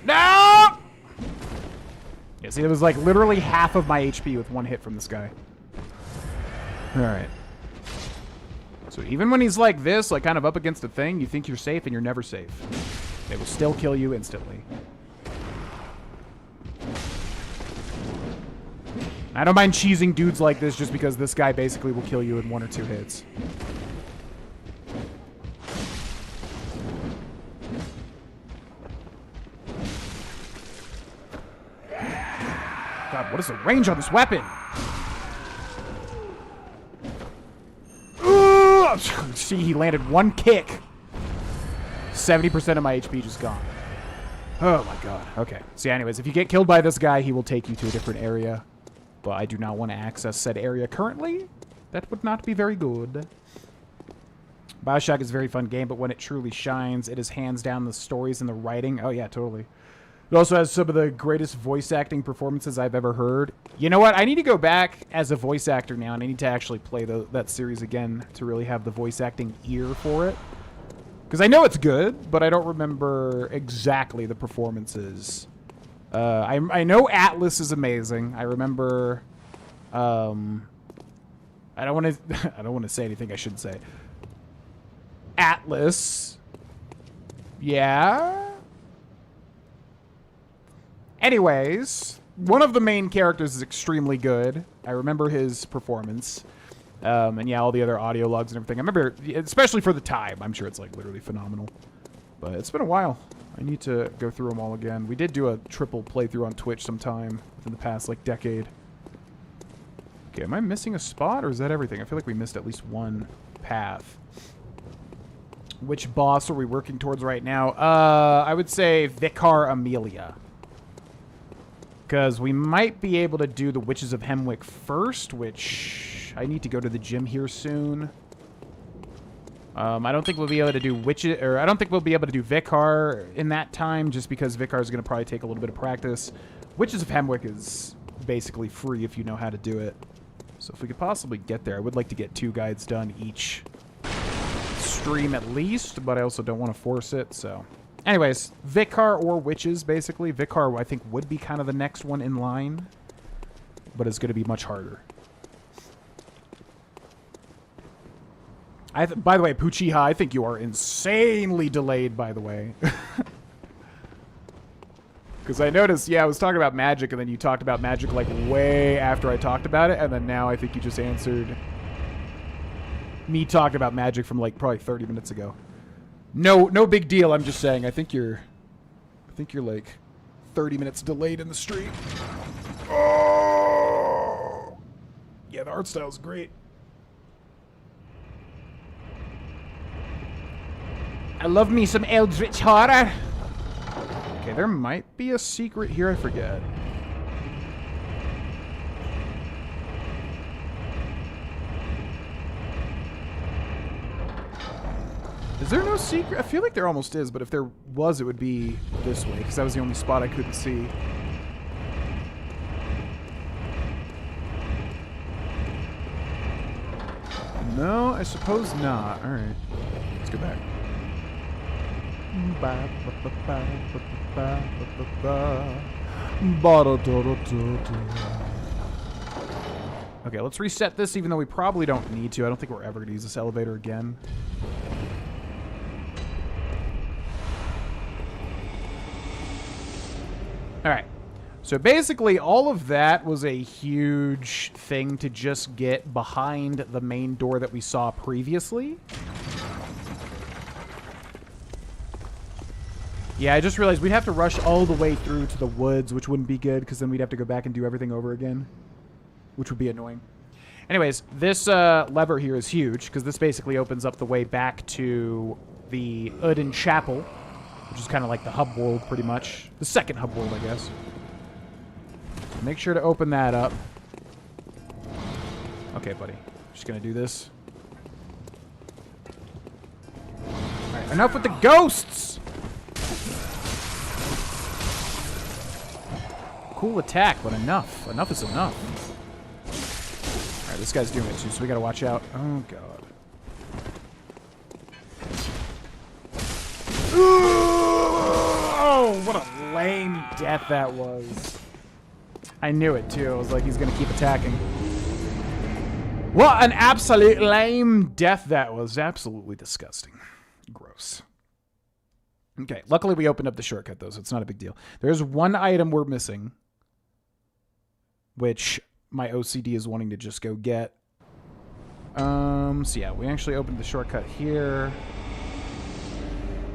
No! Yeah, see, it was like literally half of my HP with one hit from this guy. Alright. So even when he's like this, like kind of up against a thing, you think you're safe and you're never safe. They will still kill you instantly. I don't mind cheesing dudes like this just because this guy basically will kill you in 1 or 2 hits. God, what is the range on this weapon? Ooh! See, he landed 1 kick. 70% of my HP just gone. Oh my god. Okay. See, anyways, if you get killed by this guy, he will take you to a different area. But I do not want to access said area currently. That would not be very good. BioShock is a very fun game, but when it truly shines, it is hands down the stories and the writing. Oh yeah, totally. It also has some of the greatest voice acting performances I've ever heard. You know what? I need to go back as a voice actor now, and I need to actually play that series again to really have the voice acting ear for it. Because I know it's good, but I don't remember exactly the performances. I know Atlas is amazing. I remember... I don't want to. I don't want to say anything I shouldn't say. Atlas. Yeah. Anyways, one of the main characters is extremely good. I remember his performance. And yeah, all the other audio logs and everything. I remember, especially for the time. I'm sure it's like literally phenomenal. But it's been a while. I need to go through them all again. We did do a triple playthrough on Twitch sometime within the past like decade. Okay, am I missing a spot or is that everything? I feel like we missed at least one path. Which boss are we working towards right now? I would say Vicar Amelia. Because we might be able to do the Witches of Hemwick first, which I need to go to the gym here soon. I don't think we'll be able to do Witches, or I don't think we'll be able to do Vicar in that time, just because Vicar is going to probably take a little bit of practice. Witches of Hemwick is basically free if you know how to do it. So if we could possibly get there, I would like to get 2 guides done each stream at least, but I also don't want to force it, so... Anyways, Vicar or Witches, basically. Vicar, I think, would be kind of the next one in line, but it's going to be much harder. By the way, Puchiha, I think you are insanely delayed, by the way. Because I noticed, yeah, I was talking about magic, and then you talked about magic, like, way after I talked about it, and then now I think you just answered me talking about magic from, like, probably 30 minutes ago. No big deal, I'm just saying, I think you're, like, 30 minutes delayed in the stream. Oh! Yeah, the art style is great. I love me some Eldritch horror. Okay, there might be a secret here, I forget. Is there no secret? I feel like there almost is, but if there was, it would be this way, because that was the only spot I couldn't see. No, I suppose not. All right. Let's go back. Okay, let's reset this, even though we probably don't need to. I don't think we're ever going to use this elevator again. All right. So basically, all of that was a huge thing to just get behind the main door that we saw previously. Yeah, I just realized we'd have to rush all the way through to the woods, which wouldn't be good, because then we'd have to go back and do everything over again, which would be annoying. Anyways, this lever here is huge, because this basically opens up the way back to the Uden Chapel, which is kind of like the hub world, pretty much. The second hub world, I guess. Make sure to open that up. Okay, buddy. Just gonna do this. Alright, enough with the ghosts! Cool attack, but enough. Enough is enough. Alright, this guy's doing it too, so we gotta watch out. Oh, God. Oh, what a lame death that was. I knew it, too. I was like, he's going to keep attacking. What an absolute lame death that was. Absolutely disgusting. Gross. Okay, luckily we opened up the shortcut, though, so it's not a big deal. There's one item we're missing, which my OCD is wanting to just go get. So yeah, we actually opened the shortcut here.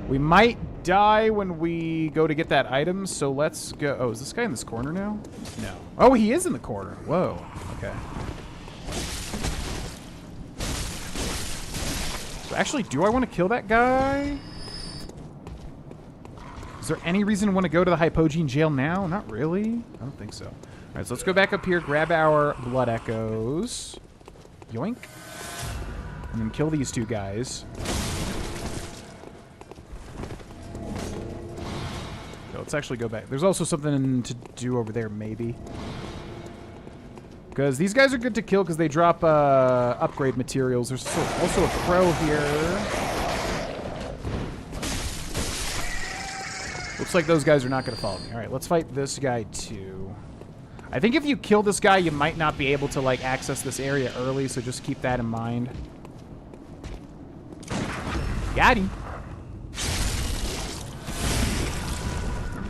We might die when we go to get that item, so let's go. Oh, is this guy in this corner now? No. Oh, he is in the corner. Whoa. Okay. So actually, do I want to kill that guy? Is there any reason to want to go to the Hypogean jail now? Not really. I don't think so. All right, so let's go back up here, grab our blood echoes. Yoink. And then kill these two guys. Let's actually go back. There's also something to do over there, maybe. Because these guys are good to kill because they drop upgrade materials. There's also a crow here. Looks like those guys are not going to follow me. All right, let's fight this guy, too. I think if you kill this guy, you might not be able to, like, access this area early, so just keep that in mind. Got him.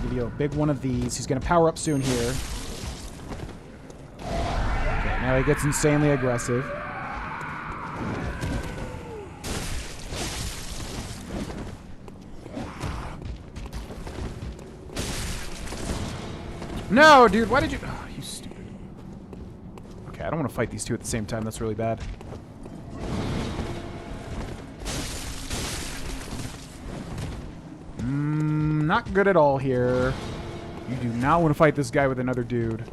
Give you a big one of these. He's going to power up soon here. Okay, now he gets insanely aggressive. No, dude, why did you... Oh, you stupid. Okay, I don't want to fight these two at the same time. That's really bad. Not good at all here. You do not want to fight this guy with another dude.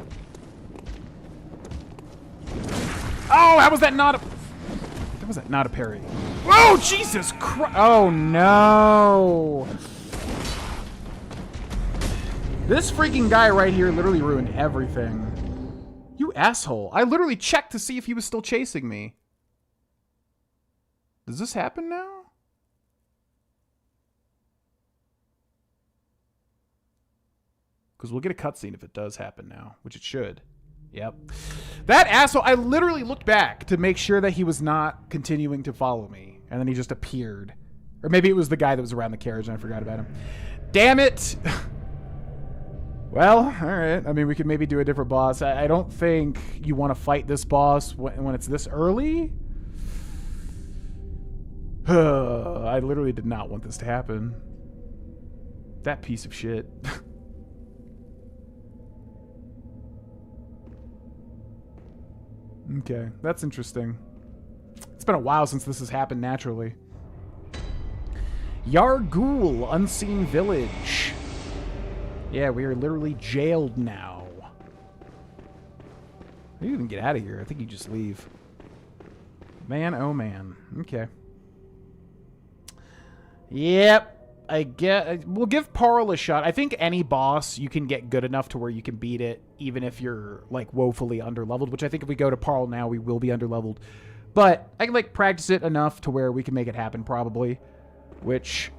Oh, how was that not a... How was that not a parry? Oh, Jesus Christ! Oh, no! This freaking guy right here literally ruined everything. You asshole. I literally checked to see if he was still chasing me. Does this happen now? Because we'll get a cutscene if it does happen now, which it should. Yep. That asshole, I literally looked back to make sure that he was not continuing to follow me. And then he just appeared. Or maybe it was the guy that was around the carriage and I forgot about him. Damn it! Well, alright. I mean, we could maybe do a different boss. I don't think you want to fight this boss when it's this early. I literally did not want this to happen. That piece of shit. Okay, that's interesting. It's been a while since this has happened naturally. Yargul, Unseen Village. Yeah, we are literally jailed now. You even get out of here. I think you just leave. Man, oh man. Okay. Yep. We'll give Parl a shot. I think any boss you can get good enough to where you can beat it, even if you're like woefully underleveled. Which I think if we go to Parl now, we will be underleveled. But I can, like, practice it enough to where we can make it happen, probably. Which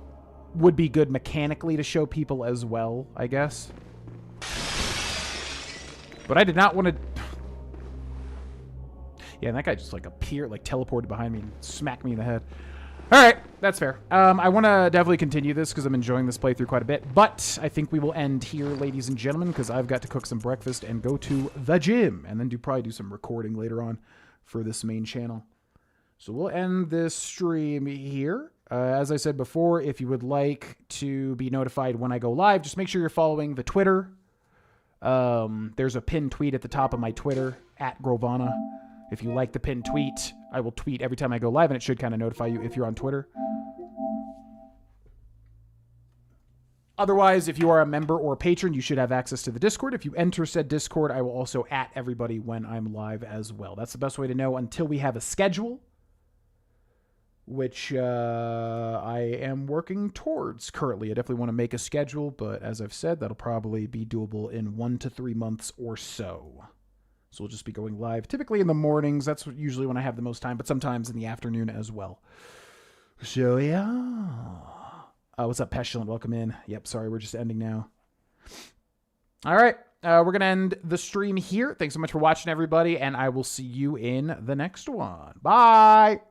would be good mechanically to show people as well, I guess. But I did not want to... Yeah, and that guy just, like, appeared, like, teleported behind me and smacked me in the head. All right, that's fair. I want to definitely continue this because I'm enjoying this playthrough quite a bit. But I think we will end here, ladies and gentlemen, because I've got to cook some breakfast and go to the gym. And then probably do some recording later on for this main channel. So we'll end this stream here. As I said before, if you would like to be notified when I go live, just make sure you're following the Twitter. There's a pinned tweet at the top of my Twitter, @Grohlvana. If you like the pinned tweet, I will tweet every time I go live, and it should kind of notify you if you're on Twitter. Otherwise, if you are a member or a patron, you should have access to the Discord. If you enter said Discord, I will also @ everybody when I'm live as well. That's the best way to know until we have a schedule, which I am working towards currently. I definitely want to make a schedule, but as I've said, that'll probably be doable in 1 to 3 months or so. So we'll just be going live typically in the mornings. That's usually when I have the most time, but sometimes in the afternoon as well. So, yeah. What's up, Pestilent? Welcome in. Yep, sorry, we're just ending now. All right, we're going to end the stream here. Thanks so much for watching, everybody, and I will see you in the next one. Bye!